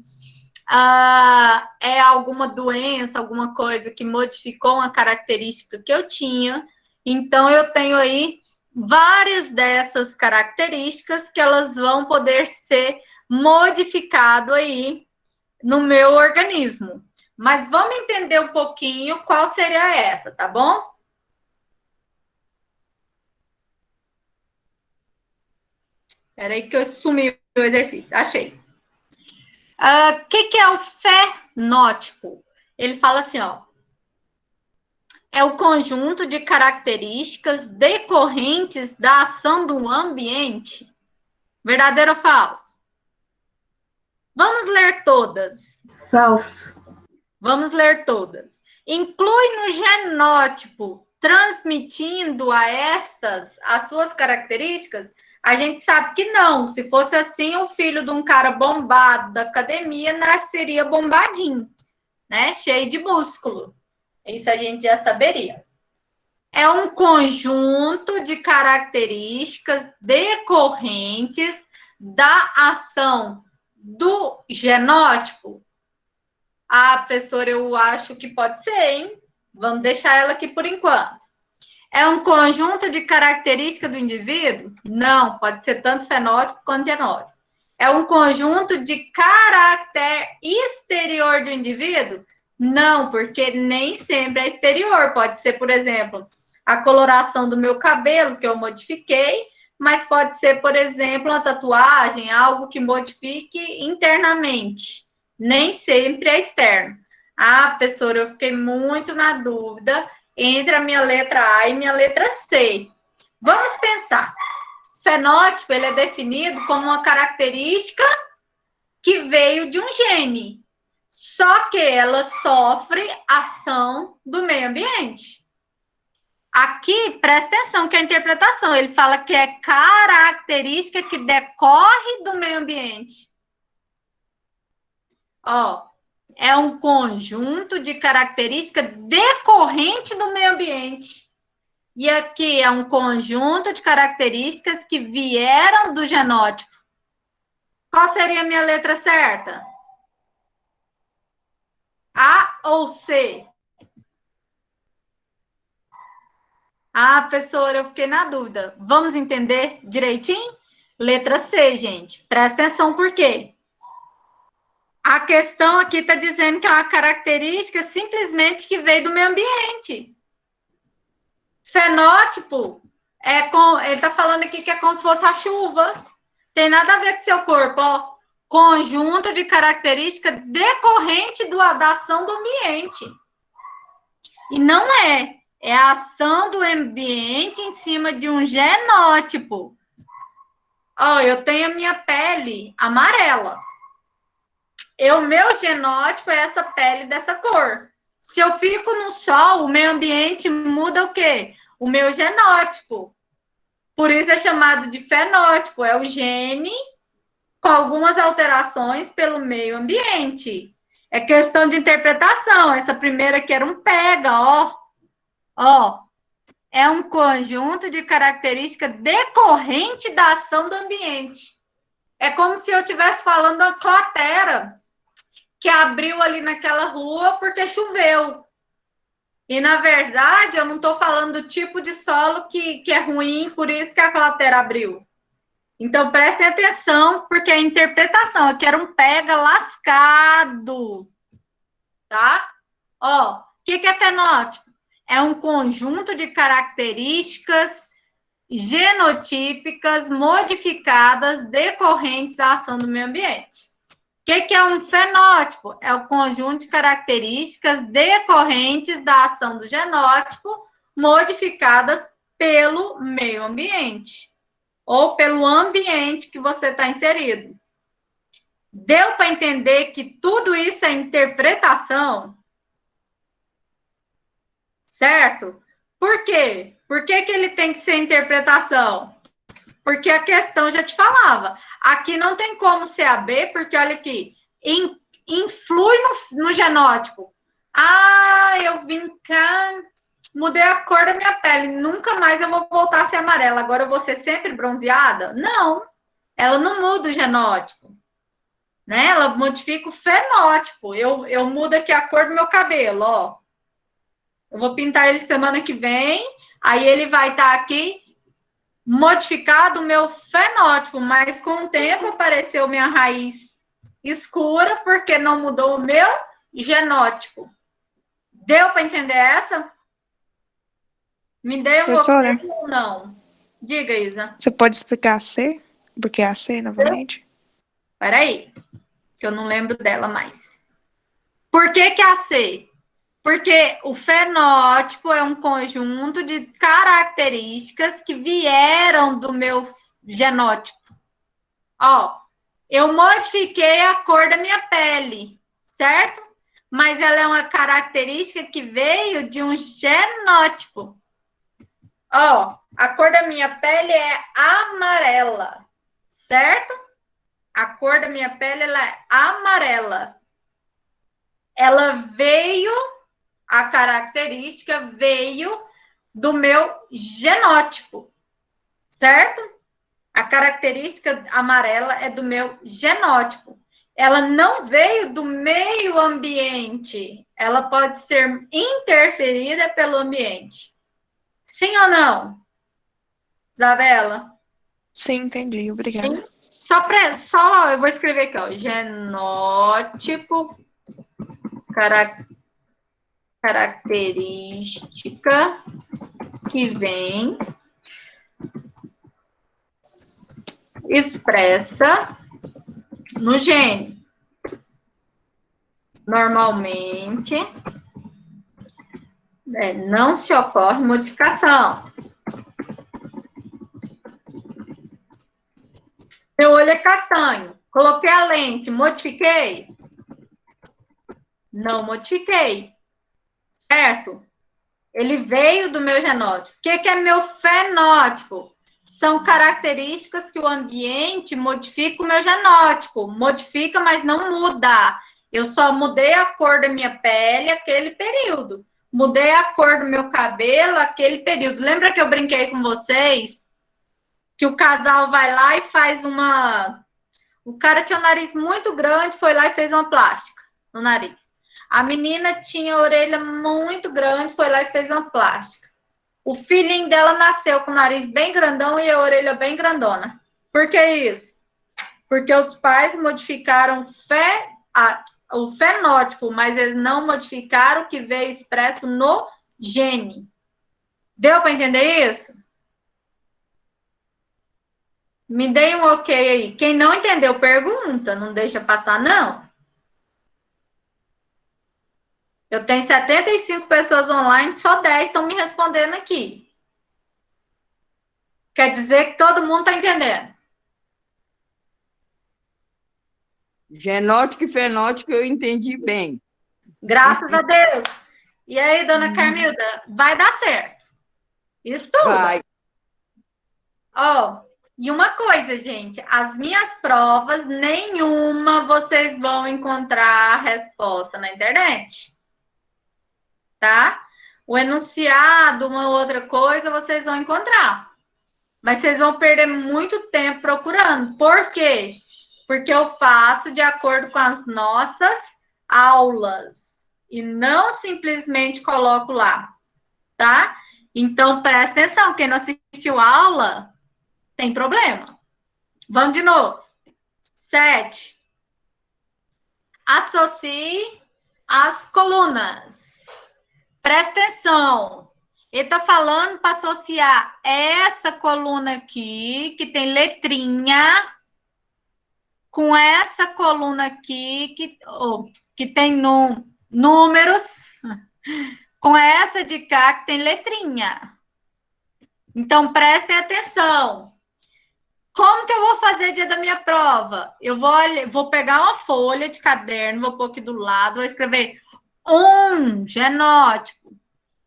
É alguma doença, alguma coisa que modificou uma característica que eu tinha. Então, eu tenho aí várias dessas características que elas vão poder ser modificado aí no meu organismo. Mas vamos entender um pouquinho qual seria essa, tá bom? Espera aí que eu sumi o exercício. Achei. O que é o fenótipo? Ele fala assim, ó. É o conjunto de características decorrentes da ação do ambiente. Verdadeiro ou falso? Vamos ler todas. Falso. Vamos ler todas. Inclui no genótipo, transmitindo a estas as suas características? A gente sabe que não. Se fosse assim, o filho de um cara bombado da academia nasceria bombadinho, né? Cheio de músculo. Isso a gente já saberia. É um conjunto de características decorrentes da ação do genótipo. Ah, professora, eu acho que pode ser, hein? Vamos deixar ela aqui por enquanto. É um conjunto de características do indivíduo? Não, pode ser tanto fenótipo quanto genótipo. É um conjunto de caráter exterior do indivíduo? Não, porque nem sempre é exterior. Pode ser, por exemplo, a coloração do meu cabelo, que eu modifiquei, mas pode ser, por exemplo, uma tatuagem, algo que modifique internamente. Nem sempre é externo. Ah, professora, eu fiquei muito na dúvida entre a minha letra A e minha letra C. Vamos pensar. Fenótipo, ele é definido como uma característica que veio de um gene, só que ela sofre ação do meio ambiente. Aqui, presta atenção que é a interpretação, ele fala que é característica que decorre do meio ambiente. Ó, é um conjunto de características decorrente do meio ambiente. E aqui é um conjunto de características que vieram do genótipo. Qual seria a minha letra certa? A ou C? Ah, professora, eu fiquei na dúvida. Vamos entender direitinho? Letra C, gente. Presta atenção por quê? A questão aqui está dizendo que é uma característica simplesmente que veio do meio ambiente. Fenótipo, ele está falando aqui que é como se fosse a chuva. Tem nada a ver com seu corpo, ó. Conjunto de características decorrente da ação do ambiente. E não é. É a ação do ambiente em cima de um genótipo. Ó, eu tenho a minha pele amarela. Meu genótipo é essa pele dessa cor. Se eu fico no sol, o meio ambiente muda o quê? O meu genótipo. Por isso é chamado de fenótipo. É o gene com algumas alterações pelo meio ambiente. É questão de interpretação. Essa primeira aqui era um pega, ó. Ó, é um conjunto de características decorrente da ação do ambiente. É como se eu estivesse falando da cratera que abriu ali naquela rua porque choveu. E, na verdade, eu não estou falando do tipo de solo que é ruim, por isso que a cratera abriu. Então, prestem atenção, porque a interpretação aqui era um pega lascado, tá? Ó, o que é fenótipo? É um conjunto de características genotípicas modificadas decorrentes da ação do meio ambiente. O que é um fenótipo? É o conjunto de características decorrentes da ação do genótipo modificadas pelo meio ambiente ou pelo ambiente que você está inserido. Deu para entender que tudo isso é interpretação? Certo? Por quê? Por que ele tem que ser interpretação? Porque a questão já te falava. Aqui não tem como ser a B, porque olha aqui, influi no genótipo. Ah, eu vim cá mudei a cor da minha pele, nunca mais eu vou voltar a ser amarela, agora eu vou ser sempre bronzeada? Não, ela não muda o genótipo, né? Ela modifica o fenótipo. Eu mudo aqui a cor do meu cabelo, ó. Eu vou pintar ele semana que vem, aí ele vai estar aqui modificado o meu fenótipo, mas com o tempo apareceu minha raiz escura, porque não mudou o meu genótipo. Deu para entender essa? Me dê um Professora, ok ou não? Diga, Isa. você pode explicar a C? Porque é a C, novamente? Peraí, que eu não lembro dela mais. Por que que é a C? Porque o fenótipo é um conjunto de características que vieram do meu genótipo. Ó, eu modifiquei a cor da minha pele, certo? Mas ela é uma característica que veio de um genótipo. Ó, a cor da minha pele é amarela, certo? A cor da minha pele ela é amarela. Ela veio, a característica veio do meu genótipo, certo? A característica amarela é do meu genótipo. Ela não veio do meio ambiente. Ela pode ser interferida pelo ambiente. Sim ou não, Isabela? Sim, entendi. Obrigada. Sim. Eu vou escrever aqui, ó. Genótipo, característica que vem expressa no gene. Normalmente, não se ocorre modificação. Meu olho é castanho. Coloquei a lente, modifiquei? Não modifiquei. Certo? Ele veio do meu genótipo. O que é meu fenótipo? São características que o ambiente modifica o meu genótipo. Modifica, mas não muda. Eu só mudei a cor da minha pele aquele período. Mudei a cor do meu cabelo aquele período. Lembra que eu brinquei com vocês? Que o casal vai lá e faz uma... O cara tinha um nariz muito grande, foi lá e fez uma plástica no nariz. A menina tinha a orelha muito grande, foi lá e fez uma plástica. O filhinho dela nasceu com o nariz bem grandão e a orelha bem grandona. Por que isso? Porque os pais modificaram o fenótipo, mas eles não modificaram o que veio expresso no gene. Deu para entender isso? Me dê um ok aí. Quem não entendeu, pergunta. Não deixa passar, não. Eu tenho 75 pessoas online, só 10 estão me respondendo aqui. Quer dizer que todo mundo está entendendo. Genótipo e fenótipo eu entendi bem. Graças a Deus. E aí, dona Carmilda, vai dar certo. Estuda. Vai. Ó, e uma coisa, gente, as minhas provas, nenhuma vocês vão encontrar a resposta na internet. Tá? O enunciado, uma outra coisa, vocês vão encontrar. Mas vocês vão perder muito tempo procurando. Por quê? Porque eu faço de acordo com as nossas aulas. E não simplesmente coloco lá. Tá? Então, presta atenção. Quem não assistiu a aula, tem problema. Vamos de novo. 7. Associe as colunas. Presta atenção. Ele está falando para associar essa coluna aqui, que tem letrinha, com essa coluna aqui, que tem números, com essa de cá, que tem letrinha. Então, prestem atenção. Como que eu vou fazer dia da minha prova? Eu vou pegar uma folha de caderno, vou pôr aqui do lado, vou escrever genótipo.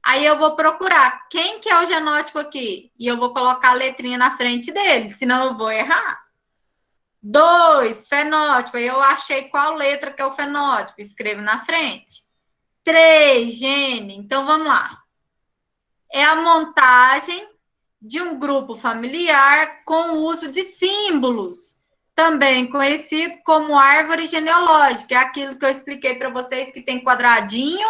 Aí eu vou procurar quem que é o genótipo aqui. E eu vou colocar a letrinha na frente dele, senão eu vou errar. 2, fenótipo. Aí eu achei qual letra que é o fenótipo. Escrevo na frente. 3, gene. Então, vamos lá. é a montagem de um grupo familiar com o uso de símbolos, também conhecido como árvore genealógica, é aquilo que eu expliquei para vocês que tem quadradinho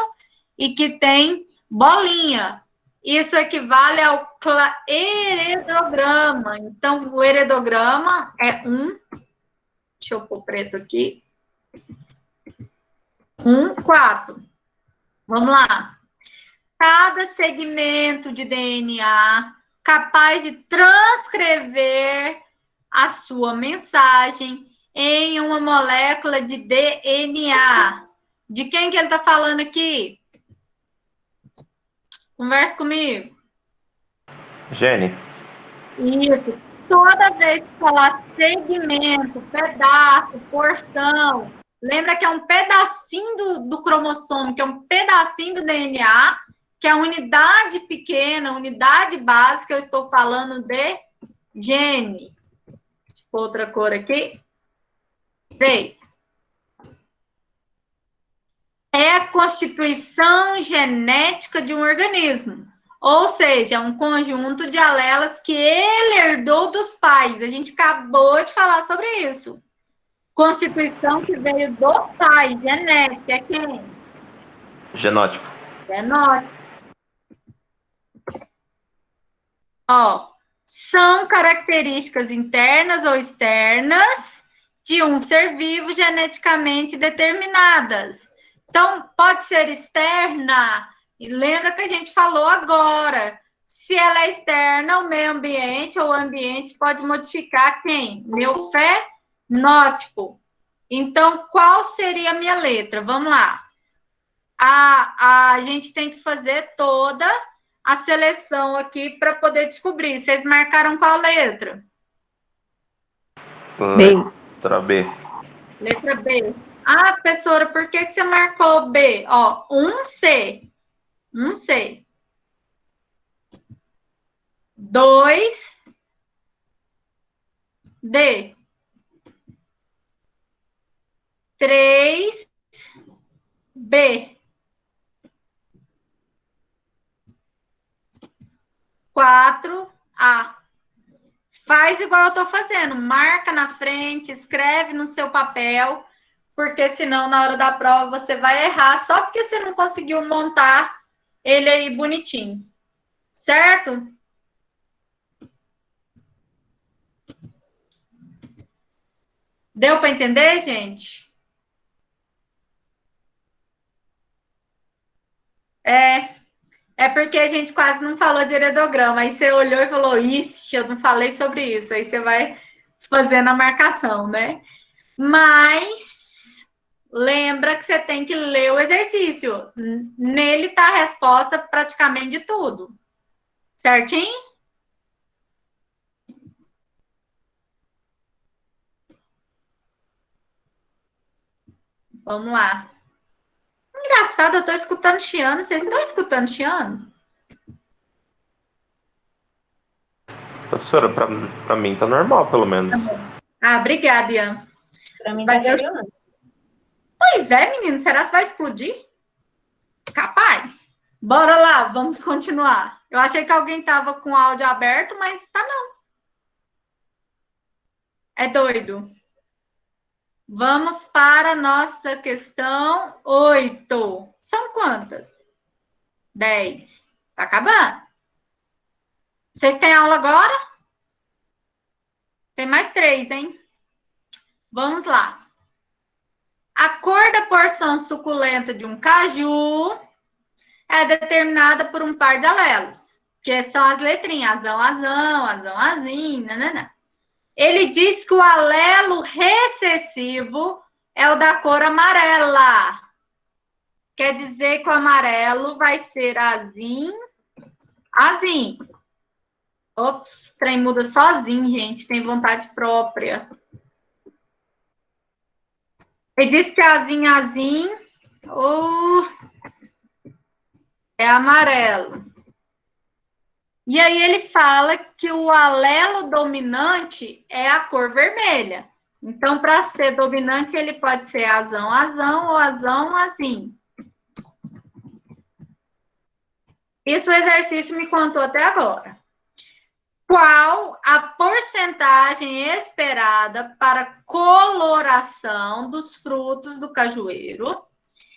e que tem bolinha. Isso equivale ao heredograma. Então, o heredograma é deixa eu pôr preto aqui, 4. Vamos lá. Cada segmento de DNA capaz de transcrever a sua mensagem em uma molécula de DNA. De quem que ele está falando aqui? Conversa comigo. Gene. Isso. Toda vez que falar segmento, pedaço, porção, lembra que é um pedacinho do cromossomo, que é um pedacinho do DNA, que é a unidade pequena, unidade básica, eu estou falando de gene. Deixa eu pôr outra cor aqui. 3. É a constituição genética de um organismo. Ou seja, é um conjunto de alelas que ele herdou dos pais. A gente acabou de falar sobre isso. Constituição que veio do pai, genética, é quem? Genótipo. Genótipo. Ó, são características internas ou externas de um ser vivo geneticamente determinadas. Então, pode ser externa. E lembra que a gente falou agora, se ela é externa, o meio ambiente ou o ambiente pode modificar quem? Meu fenótipo. Então, qual seria a minha letra? Vamos lá. A gente tem que fazer toda a seleção aqui para poder descobrir. Vocês marcaram qual letra? Letra B. Letra B. Ah, professora, por que você marcou B? Ó, 1C. 1C. 2D. 3B. 4A. Faz igual eu estou fazendo. Marca na frente, escreve no seu papel, porque senão na hora da prova você vai errar só porque você não conseguiu montar ele aí bonitinho. Certo? Deu para entender, gente? É porque a gente quase não falou de heredograma. Aí você olhou e falou, ixi, eu não falei sobre isso. Aí você vai fazendo a marcação, né? Mas lembra que você tem que ler o exercício. Nele está a resposta praticamente de tudo. Certinho? Vamos lá. Engraçado, eu estou escutando chiano. Vocês estão escutando chiano? Professora, pra mim tá normal, pelo menos. Ah, obrigada, Ian. Para mim, tá chiando. Pois é, menino. Será que vai explodir? Capaz. Bora lá, vamos continuar. Eu achei que alguém estava com o áudio aberto, mas tá não. É doido. Vamos para a nossa questão 8. São quantas? 10. Tá acabando. Vocês têm aula agora? Tem mais 3, hein? Vamos lá. A cor da porção suculenta de um caju é determinada por um par de alelos, que são as letrinhas, azão, azão, azão, azinho, nananã. Ele diz que o alelo recessivo é o da cor amarela. Quer dizer que o amarelo vai ser azim, azim. Ops, o trem muda sozinho, gente, tem vontade própria. Ele diz que azim, azim, é amarelo. E aí ele fala que o alelo dominante é a cor vermelha. Então, para ser dominante, ele pode ser azão, azão ou azão, azim. Isso o exercício me contou até agora. Qual a porcentagem esperada para coloração dos frutos do cajueiro,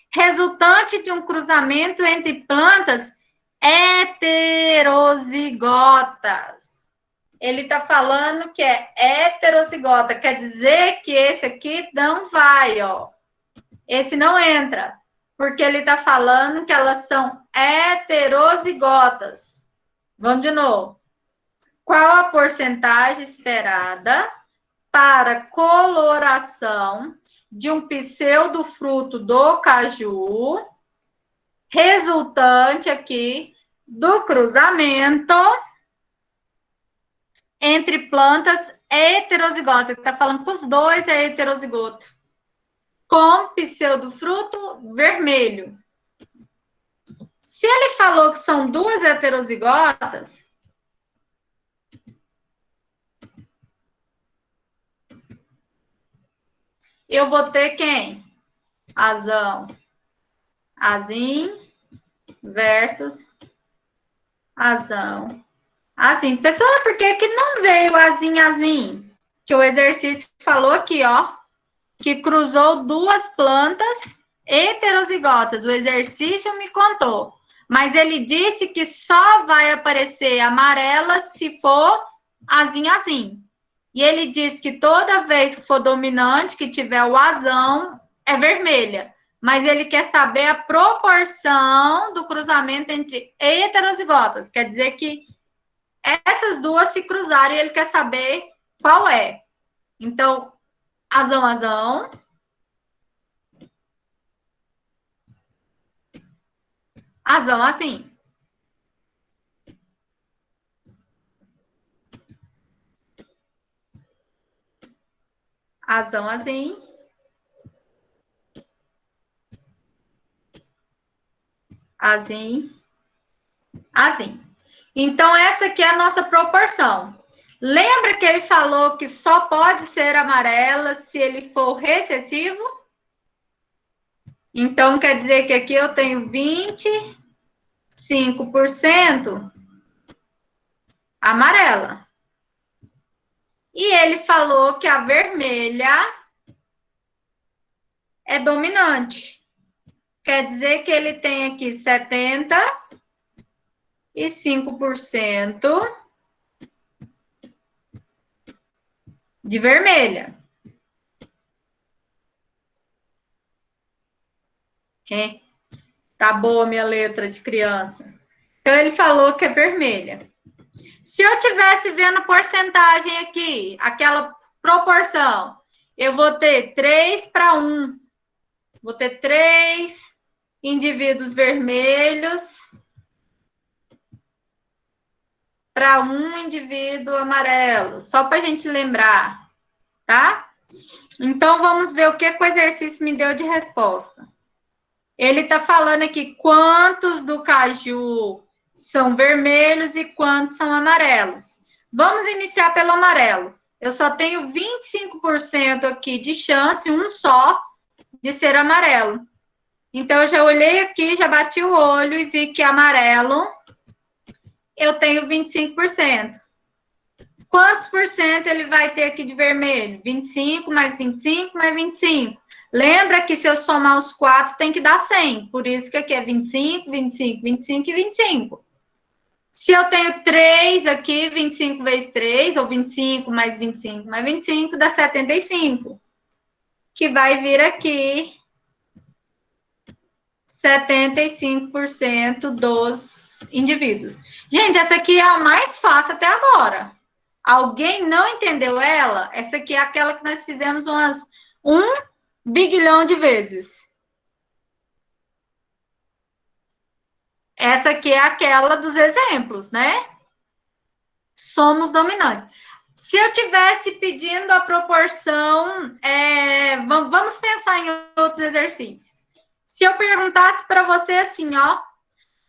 resultante de um cruzamento entre plantas heterozigotas? Ele está falando que é heterozigota, quer dizer que esse aqui não vai, ó. Esse não entra, porque ele está falando que elas são heterozigotas. Vamos de novo. Qual a porcentagem esperada para coloração de um pseudofruto do caju, resultante aqui do cruzamento entre plantas heterozigotas? Ele está falando que os dois é heterozigoto, com pseudofruto vermelho. Se ele falou que são duas heterozigotas, eu vou ter quem? Azão. Azim versus azão. Assim, professora, por que não veio azim? Que o exercício falou aqui, ó, que cruzou duas plantas heterozigotas. O exercício me contou. Mas ele disse que só vai aparecer amarela se for azim. E ele diz que toda vez que for dominante, que tiver o azão, é vermelha. Mas ele quer saber a proporção do cruzamento entre heterozigotas. Quer dizer que essas duas se cruzarem e ele quer saber qual é. Então, azão. Azão assim. Azão assim. Assim. Então, essa aqui é a nossa proporção. Lembra que ele falou que só pode ser amarela se ele for recessivo? Então, quer dizer que aqui eu tenho 25% amarela. E ele falou que a vermelha é dominante. Quer dizer que ele tem aqui 75% de vermelha. Tá boa minha letra de criança. Então, ele falou que é vermelha. Se eu tivesse vendo a porcentagem aqui, aquela proporção, eu vou ter 3:1. Vou ter 3 indivíduos vermelhos para 1 indivíduo amarelo. Só para a gente lembrar, tá? Então, vamos ver o que o exercício me deu de resposta. Ele está falando aqui quantos do caju são vermelhos e quantos são amarelos. Vamos iniciar pelo amarelo. Eu só tenho 25% aqui de chance, um só, de ser amarelo. Então, eu já olhei aqui, já bati o olho e vi que amarelo eu tenho 25%. Quantos por cento ele vai ter aqui de vermelho? 25 mais 25 mais 25. Lembra que se eu somar os 4, tem que dar 100. Por isso que aqui é 25, 25, 25 e 25. Se eu tenho 3 aqui, 25 vezes 3, ou 25 mais 25 mais 25, dá 75. Que vai vir aqui 75% dos indivíduos. Gente, essa aqui é a mais fácil até agora. Alguém não entendeu ela? Essa aqui é aquela que nós fizemos umas 1 bilhão de vezes. Essa aqui é aquela dos exemplos, né? Somos dominantes. Se eu tivesse pedindo a proporção, vamos pensar em outros exercícios. Se eu perguntasse para você assim, ó,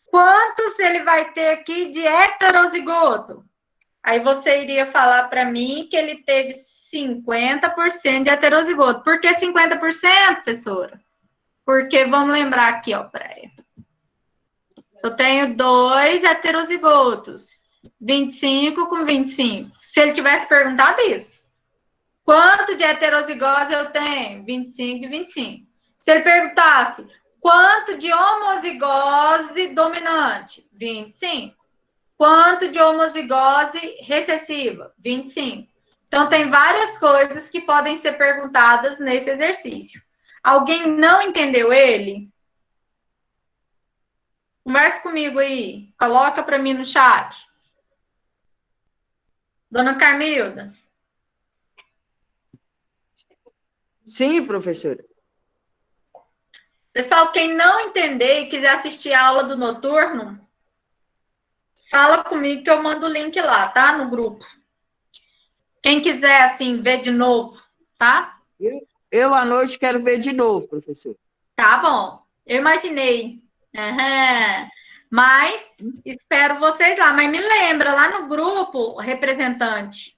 quantos ele vai ter aqui de heterozigoto? Aí você iria falar para mim que ele teve 50% de heterozigoto. Por que 50%, professora? Porque, vamos lembrar aqui, ó, peraí. Eu tenho 2 heterozigotos. 25 com 25. Se ele tivesse perguntado isso. Quanto de heterozigose eu tenho? 25 de 25. Se ele perguntasse, quanto de homozigose dominante? 25. Quanto de homozigose recessiva? 25. Então, tem várias coisas que podem ser perguntadas nesse exercício. Alguém não entendeu ele? Conversa comigo aí. Coloca para mim no chat. Dona Carmilda. Sim, professora. Pessoal, quem não entender e quiser assistir a aula do noturno, fala comigo que eu mando o link lá, tá? No grupo. Quem quiser, assim, ver de novo, tá? Eu à noite quero ver de novo, professor. Tá bom. Eu imaginei. Aham. Mas espero vocês lá. Mas me lembra, lá no grupo, representante.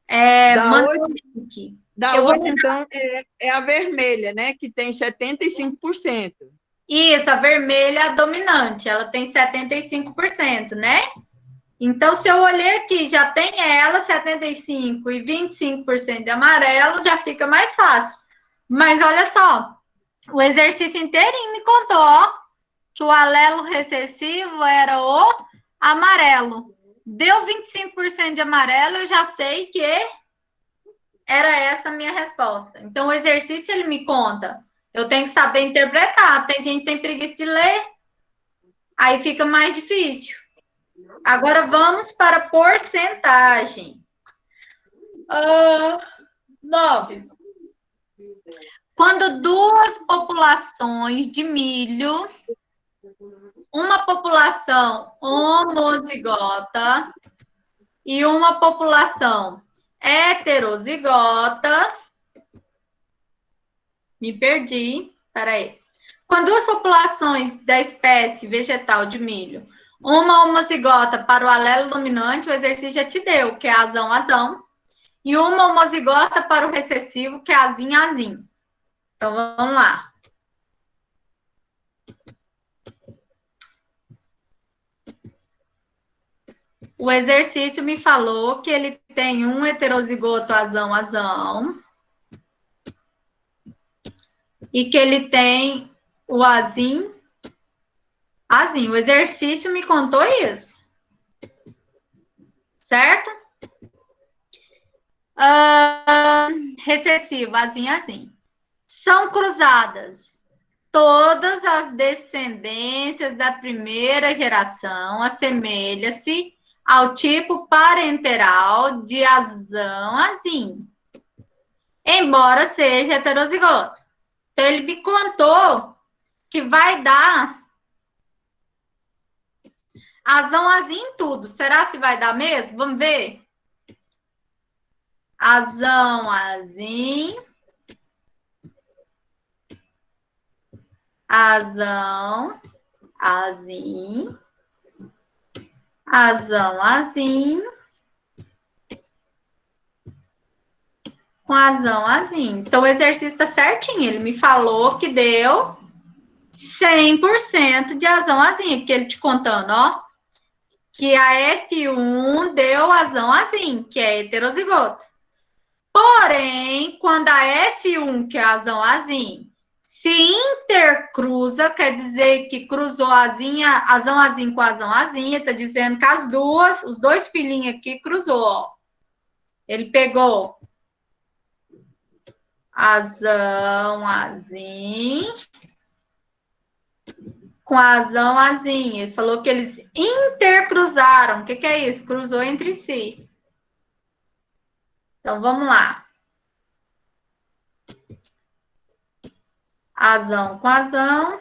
Da Manda outra, o link. da Eu vou outra então, é a vermelha, né? Que tem 75%. Isso, a vermelha é a dominante. Ela tem 75%, né? Então, se eu olhei aqui, já tem ela, 75% e 25% de amarelo, já fica mais fácil. Mas olha só, o exercício inteirinho me contou, ó, que o alelo recessivo era o amarelo. Deu 25% de amarelo, eu já sei que era essa a minha resposta. Então, o exercício, ele me conta. Eu tenho que saber interpretar. Tem gente que tem preguiça de ler, aí fica mais difícil. Agora, vamos para a porcentagem. 9. Quando duas populações de milho, uma população homozigota e uma população heterozigota, me perdi, peraí. Quando duas populações da espécie vegetal de milho, uma homozigota para o alelo dominante, o exercício já te deu, que é azão, e uma homozigota para o recessivo, que é azim. Então, vamos lá. O exercício me falou que ele tem um heterozigoto azão, e que ele tem o azim. O exercício me contou isso. Certo? Recessivo, azim. São cruzadas todas as descendências da primeira geração, assemelha-se ao tipo parenteral de azim, embora seja heterozigoto. Então, ele me contou que vai dar azim em tudo. Será se vai dar mesmo? Vamos ver. Azim. Com azim. Então, o exercício está certinho. Ele me falou que deu 100% de azim. Que ele te contando, ó. Que a F1 deu azim, que é heterozigoto. Porém, quando a F1, que é azim, se intercruza, quer dizer que cruzou azim com azim, está dizendo que os dois filhinhos aqui cruzou, ó. Ele pegou azim com azim. Ele falou que eles intercruzaram. O que é isso? Cruzou entre si. Então, vamos lá. Azão com azão.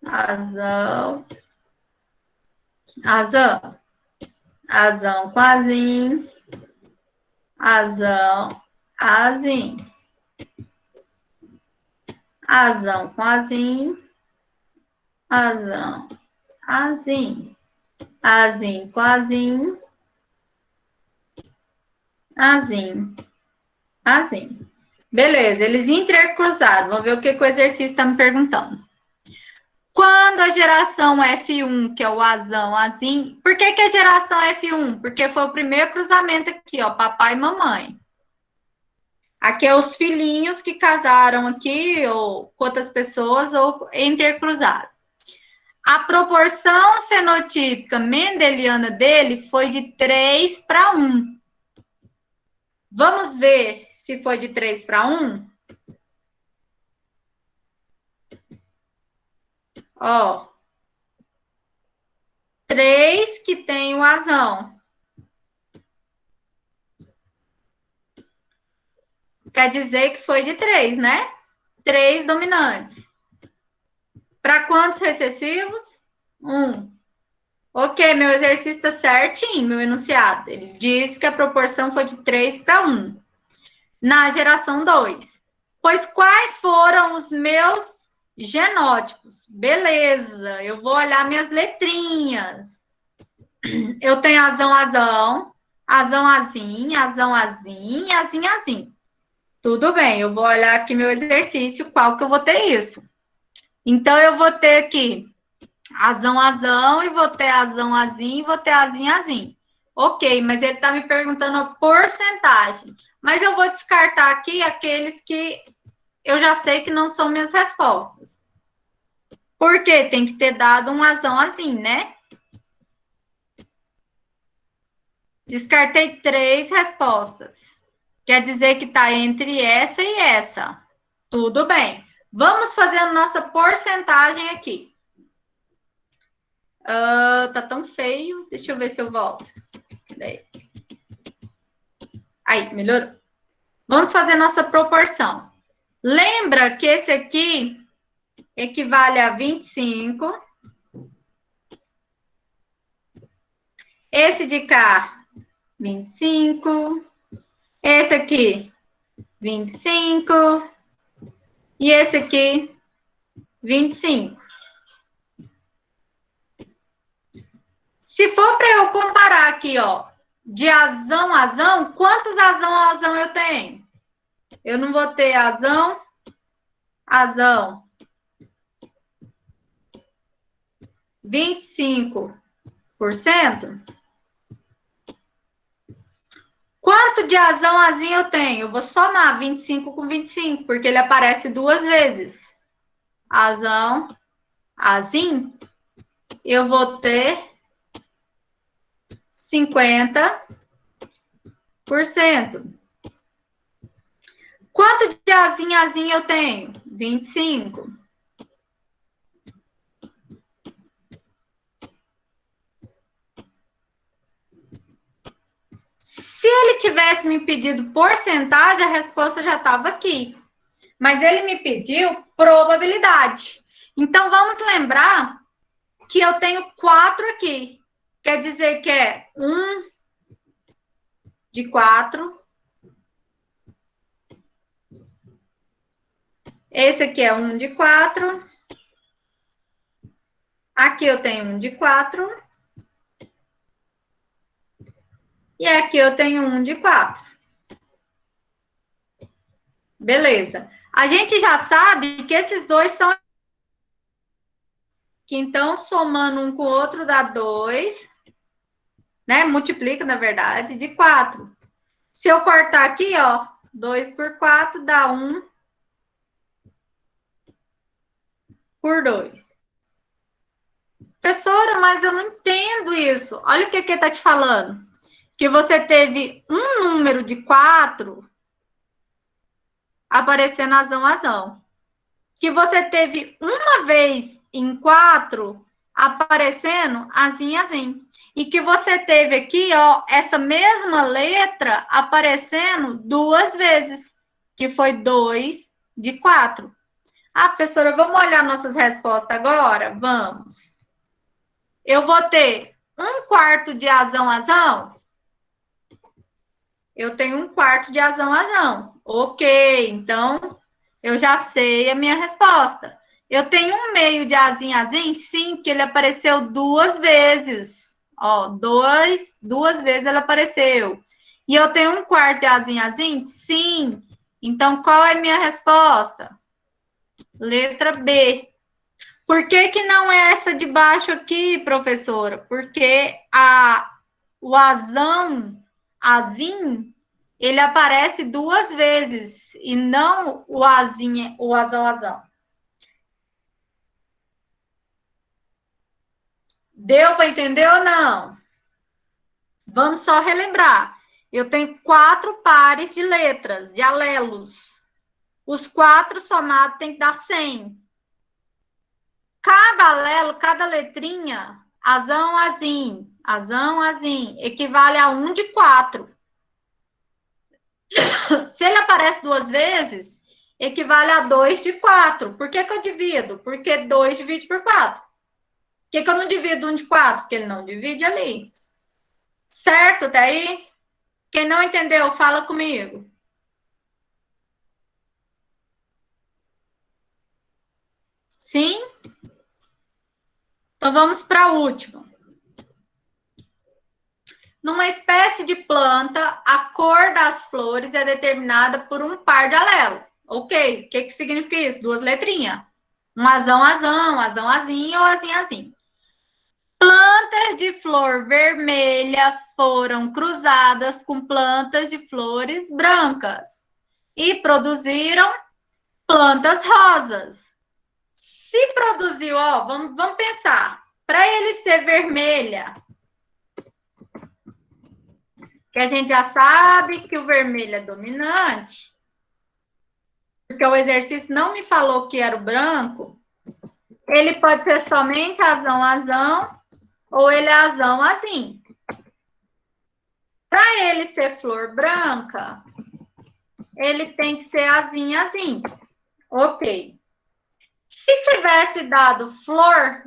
Azão com azim. Azão com azim. Azim com azim. Azim. Beleza, eles intercruzaram. Vamos ver o que o exercício está me perguntando. Quando a geração F1, que é o azão, azinho... Por que que a geração F1? Porque foi o primeiro cruzamento aqui, ó, papai e mamãe. Aqui é os filhinhos que casaram aqui, ou com outras pessoas, ou intercruzaram. A proporção fenotípica mendeliana dele foi de 3:1. Vamos ver se foi de 3:1? Ó. 3 que tem o azão. Quer dizer que foi de 3, né? 3 dominantes. Para quantos recessivos? 1. Ok, meu exercício está certinho, meu enunciado. Ele diz que a proporção foi de 3:1. Na geração 2. Pois quais foram os meus genótipos? Beleza, eu vou olhar minhas letrinhas. Eu tenho azão, azão, azão, azinho, azão, azinho, azinho, azinho. Tudo bem, eu vou olhar aqui meu exercício, qual que eu vou ter isso. Então, eu vou ter aqui azão, azão, e vou ter azão, azinho, e vou ter azinho, azinho. Ok, mas ele está me perguntando a porcentagem. Mas eu vou descartar aqui aqueles que eu já sei que não são minhas respostas. Por quê? Tem que ter dado um azão, azinho, né? Descartei 3 respostas. Quer dizer que está entre essa e essa. Tudo bem. Vamos fazer a nossa porcentagem aqui. Tá tão feio. Deixa eu ver se eu volto. Aí, melhorou. Vamos fazer a nossa proporção. Lembra que esse aqui equivale a 25. Esse de cá, 25. Esse aqui, 25. E esse aqui, 25. Se for para eu comparar aqui, ó, de azão a azão, quantos azão a azão eu tenho? Eu não vou ter azão, azão. 25%. Quanto de azão, azinho eu tenho? Eu vou somar 25 com 25, porque ele aparece 2 vezes. Azão, azinho, eu vou ter 50%. Quanto de azinho, azinho eu tenho? 25. Se ele tivesse me pedido porcentagem, a resposta já estava aqui. Mas ele me pediu probabilidade. Então, vamos lembrar que eu tenho 4 aqui. Quer dizer que é 1 de 4. Esse aqui é 1 de 4. Aqui eu tenho 1 de 4. E aqui eu tenho 1 de 4. Beleza. A gente já sabe que esses dois são... que então, somando um com o outro, dá 2. Né? Multiplica, na verdade, de 4. Se eu cortar aqui, ó, 2 por 4 dá 1 por 2. Professora, mas eu não entendo isso. Olha o que ele está te falando. Que você teve um número de 4 aparecendo azão, azão. Que você teve uma vez em 4 aparecendo azinho, azinho. E que você teve aqui, ó, essa mesma letra aparecendo 2 vezes, que foi 2 de 4. Ah, professora, vamos olhar nossas respostas agora? Vamos. Eu vou ter 1/4 de azão, azão. Eu tenho 1/4 de azão, azão. Ok, então eu já sei a minha resposta. Eu tenho 1/2 de azinho, azinho? Sim, porque ele apareceu 2 vezes. Ó, 2 vezes ele apareceu. E eu tenho 1/4 de azinho, azinho? Sim. Então, qual é a minha resposta? Letra B. Por que que não é essa de baixo aqui, professora? Porque o azão, azim, ele aparece duas vezes, e não o azim, o azão. Deu para entender ou não? Vamos só relembrar. Eu tenho 4 pares de letras, de alelos. Os 4 somados tem que dar 100. Cada alelo, cada letrinha, azão, azim, equivale a 1 de 4. Se ele aparece 2 vezes, equivale a 2 de 4. Por que que eu divido? Porque 2 divide por 4. Por que que eu não divido 1 de 4? Porque ele não divide ali. Certo, até aí? Quem não entendeu, fala comigo. Sim? Então, vamos para a última. Numa espécie de planta, a cor das flores é determinada por um par de alelo. Ok, o que que significa isso? 2 letrinhas. Um azão, azinho ou azim. Plantas de flor vermelha foram cruzadas com plantas de flores brancas e produziram plantas rosas. Se produziu, ó, vamos pensar, para ele ser vermelha, que a gente já sabe que o vermelho é dominante, porque o exercício não me falou que era o branco, ele pode ser somente azão, ou ele é azim. Para ele ser flor branca, ele tem que ser azim. Ok. Se tivesse dado flor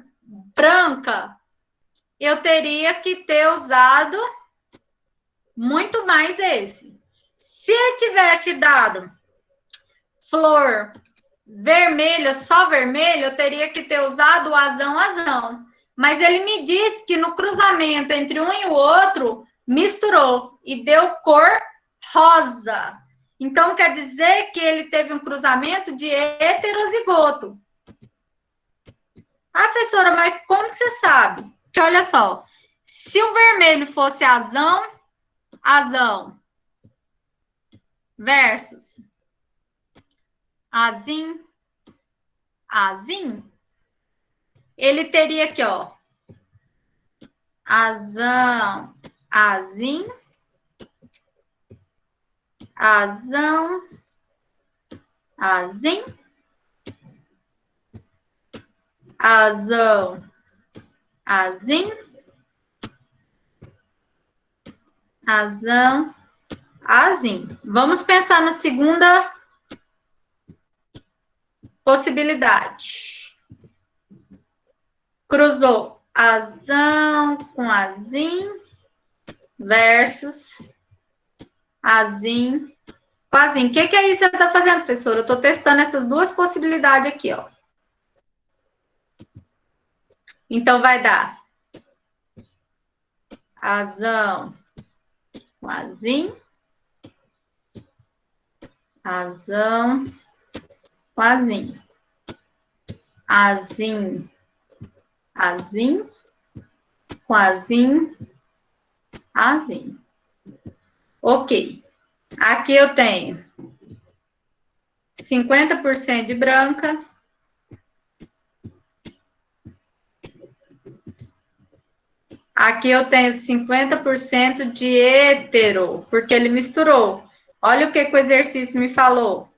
branca, eu teria que ter usado muito mais esse. Se ele tivesse dado flor vermelha, só vermelha, eu teria que ter usado o azão. Mas ele me disse que no cruzamento entre um e o outro, misturou e deu cor rosa. Então, quer dizer que ele teve um cruzamento de heterozigoto. Ah, professora, mas como você sabe? Porque olha só, se o vermelho fosse azão versus azim, ele teria aqui, ó, azão, azim, azão, azim, azão, azim, azão, azim. Vamos pensar na segunda possibilidade. Cruzou azão com azim versus azim com azim. O que é isso que você está fazendo, professora? Eu estou testando essas duas possibilidades aqui, ó. Então, vai dar azão com azim, azão com azim, azim com azim. Ok. Aqui eu tenho 50% de branca. Aqui eu tenho 50% de hétero, porque ele misturou. Olha o que o exercício me falou.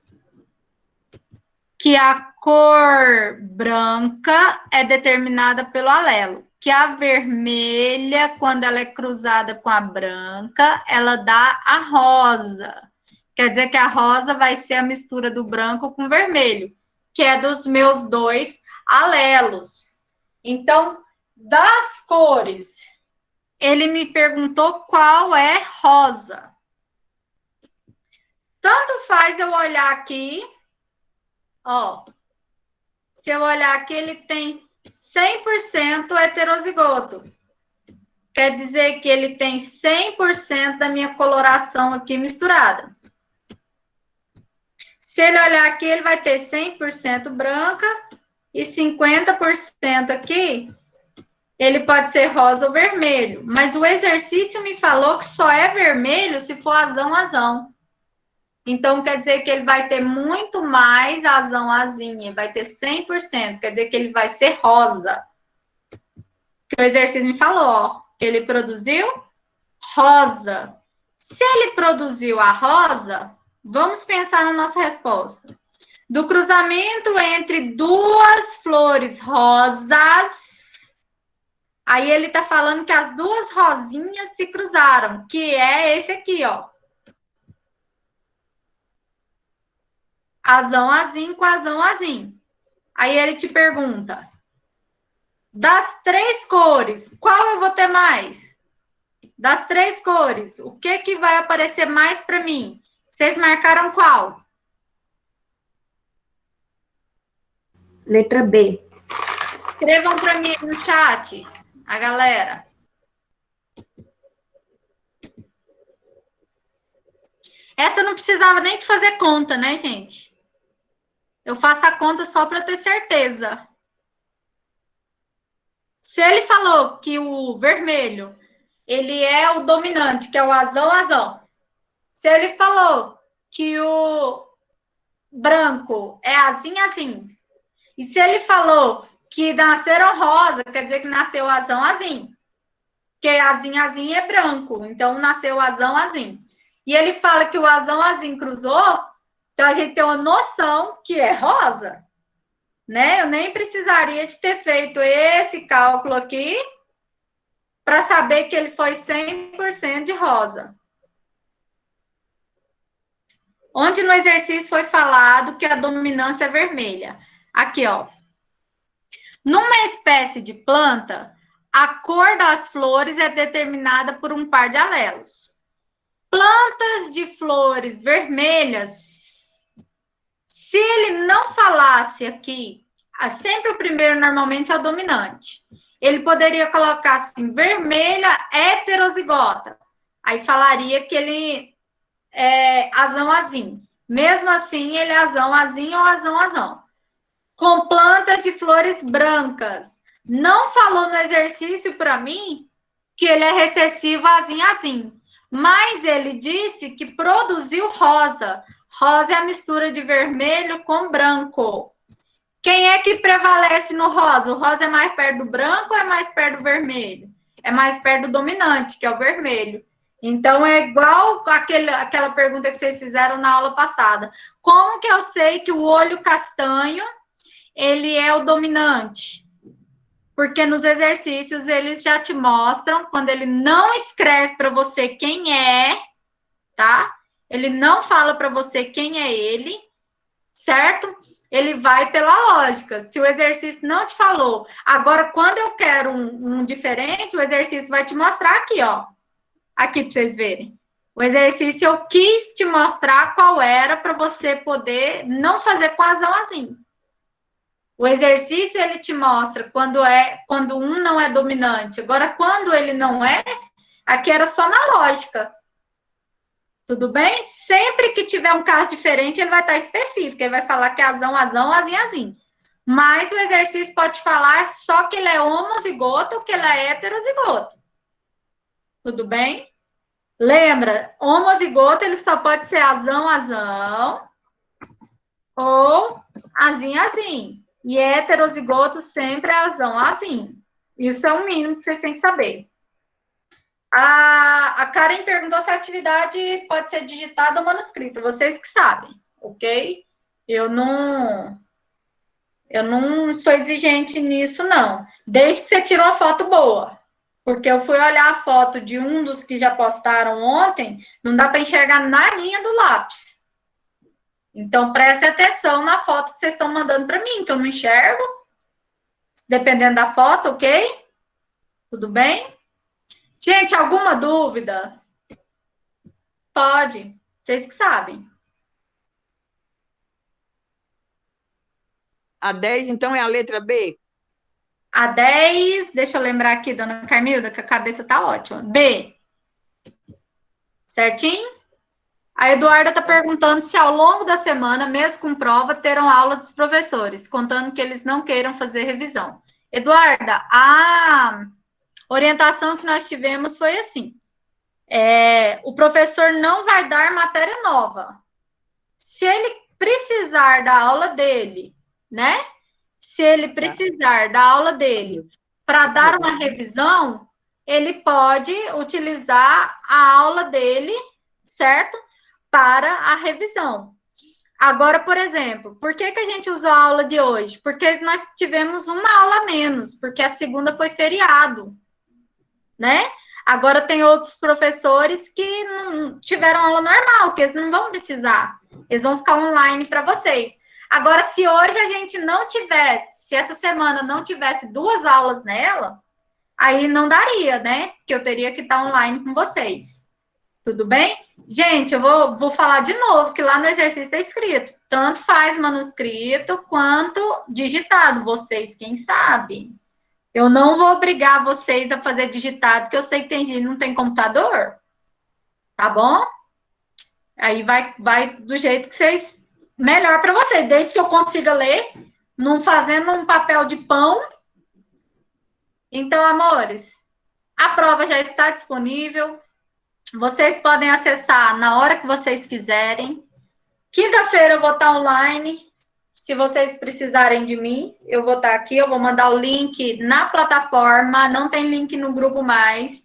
Que a cor branca é determinada pelo alelo. Que a vermelha, quando ela é cruzada com a branca, ela dá a rosa. Quer dizer que a rosa vai ser a mistura do branco com o vermelho, que é dos meus 2 alelos. Então, das cores, ele me perguntou qual é rosa. Tanto faz eu olhar aqui, ó. Se eu olhar aqui, ele tem 100% heterozigoto. Quer dizer que ele tem 100% da minha coloração aqui misturada. Se ele olhar aqui, ele vai ter 100% branca e 50% aqui, ele pode ser rosa ou vermelho. Mas o exercício me falou que só é vermelho se for azão. Então, quer dizer que ele vai ter muito mais azinha, vai ter 100%, quer dizer que ele vai ser rosa. Que o exercício me falou, ó, que ele produziu rosa. Se ele produziu a rosa, vamos pensar na nossa resposta. Do cruzamento entre duas flores rosas, aí ele tá falando que as duas rosinhas se cruzaram, que é esse aqui, ó. Azinho com azinho. Aí ele te pergunta, das 3 cores, qual eu vou ter mais? Das 3 cores, o que vai aparecer mais para mim? Vocês marcaram qual? Letra B. Escrevam para mim no chat, a galera. Essa não precisava nem de fazer conta, né, gente? Eu faço a conta só para ter certeza. Se ele falou que o vermelho, ele é o dominante, que é o azão. Se ele falou que o branco é azim. E se ele falou que nasceram rosa, quer dizer que nasceu azim. Porque azim é branco, então nasceu azim. E ele fala que o azim cruzou, então a gente tem uma noção que é rosa. Né? Eu nem precisaria de ter feito esse cálculo aqui para saber que ele foi 100% de rosa. Onde no exercício foi falado que a dominância é vermelha. Aqui, ó. Numa espécie de planta, a cor das flores é determinada por um par de alelos. Plantas de flores vermelhas, se ele não falasse aqui, sempre o primeiro normalmente é o dominante. Ele poderia colocar assim, vermelha heterozigota. Aí falaria que ele é azão. Mesmo assim, ele é azão ou azão. Com plantas de flores brancas. Não falou no exercício para mim que ele é recessivo azim. Mas ele disse que produziu rosa. Rosa é a mistura de vermelho com branco. Quem é que prevalece no rosa? O rosa é mais perto do branco ou é mais perto do vermelho? É mais perto do dominante, que é o vermelho. Então, é igual aquela pergunta que vocês fizeram na aula passada. Como que eu sei que o olho castanho, ele é o dominante? Porque nos exercícios, eles já te mostram, quando ele não escreve para você quem é, tá? Ele não fala para você quem é ele, certo? Ele vai pela lógica. Se o exercício não te falou, agora, quando eu quero um diferente, o exercício vai te mostrar aqui, ó. Aqui para vocês verem. O exercício eu quis te mostrar qual era para você poder não fazer com azão. O exercício, ele te mostra quando um não é dominante. Agora, quando ele não é, aqui era só na lógica. Tudo bem? Sempre que tiver um caso diferente, ele vai estar específico. Ele vai falar que é azim. Mas o exercício pode falar só que ele é homozigoto ou que ele é heterozigoto. Tudo bem? Lembra, homozigoto ele só pode ser azão ou azim. E heterozigoto sempre é azim. Isso é o mínimo que vocês têm que saber. A Karen perguntou se a atividade pode ser digitada ou manuscrita. Vocês que sabem, ok? Eu não sou exigente nisso, não. Desde que você tire uma foto boa. Porque eu fui olhar a foto de um dos que já postaram ontem, não dá para enxergar nadinha do lápis. Então, preste atenção na foto que vocês estão mandando para mim, que eu não enxergo. Dependendo da foto, ok? Tudo bem? Gente, alguma dúvida? Pode. Vocês que sabem. A 10, então, é a letra B? A 10, deixa eu lembrar aqui, dona Carmilda, que a cabeça tá ótima. B. Certinho? A Eduarda está perguntando se ao longo da semana, mesmo com prova, terão aula dos professores, contando que eles não queiram fazer revisão. Eduarda, a orientação que nós tivemos foi assim. O professor não vai dar matéria nova. Se ele precisar da aula dele, né? Se ele precisar da aula dele para dar uma revisão, ele pode utilizar a aula dele, certo? Para a revisão. Agora, por exemplo, por que a gente usou a aula de hoje? Porque nós tivemos uma aula a menos, porque a segunda foi feriado, né? Agora tem outros professores que não tiveram aula normal, que eles não vão precisar. Eles vão ficar online para vocês. Agora, se hoje a gente não tivesse, se essa semana não tivesse 2 aulas nela, aí não daria, né? Porque eu teria que estar online com vocês. Tudo bem? Gente, eu vou falar de novo, que lá no exercício está escrito. Tanto faz manuscrito quanto digitado. Vocês, quem sabe? Eu não vou obrigar vocês a fazer digitado, porque eu sei que tem gente que não tem computador. Tá bom? Aí vai do jeito que vocês... Melhor para vocês, desde que eu consiga ler, não fazendo um papel de pão. Então, amores, a prova já está disponível. Vocês podem acessar na hora que vocês quiserem. Quinta-feira eu vou estar online. Se vocês precisarem de mim, eu vou estar aqui. Eu vou mandar o link na plataforma. Não tem link no grupo mais.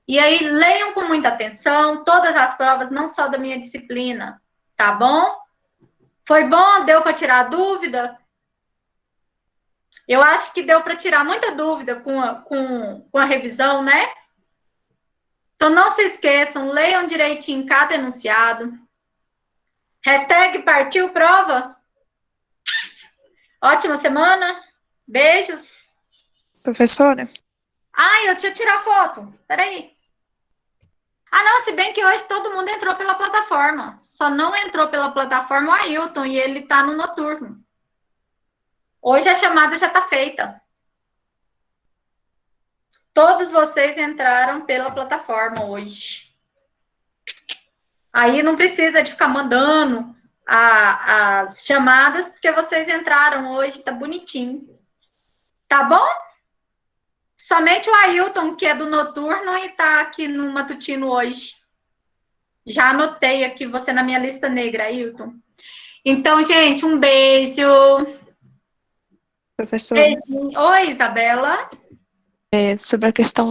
E aí, leiam com muita atenção. Todas as provas, não só da minha disciplina. Tá bom? Foi bom? Deu para tirar dúvida? Eu acho que deu para tirar muita dúvida com a revisão, né? Então, não se esqueçam, leiam direitinho cada enunciado. Hashtag partiu prova. Ótima semana. Beijos. Professora, Eu tinha que tirar foto. Peraí. Não, se bem que hoje todo mundo entrou pela plataforma. Só não entrou pela plataforma o Ailton e ele está no noturno. Hoje a chamada já está feita. Todos vocês entraram pela plataforma hoje. Aí não precisa de ficar mandando as chamadas, porque vocês entraram hoje, tá bonitinho. Tá bom? Somente o Ailton, que é do noturno, e tá aqui no matutino hoje. Já anotei aqui você na minha lista negra, Ailton. Então, gente, um beijo. professora, Beijinho. Oi, Isabela. sobre a questão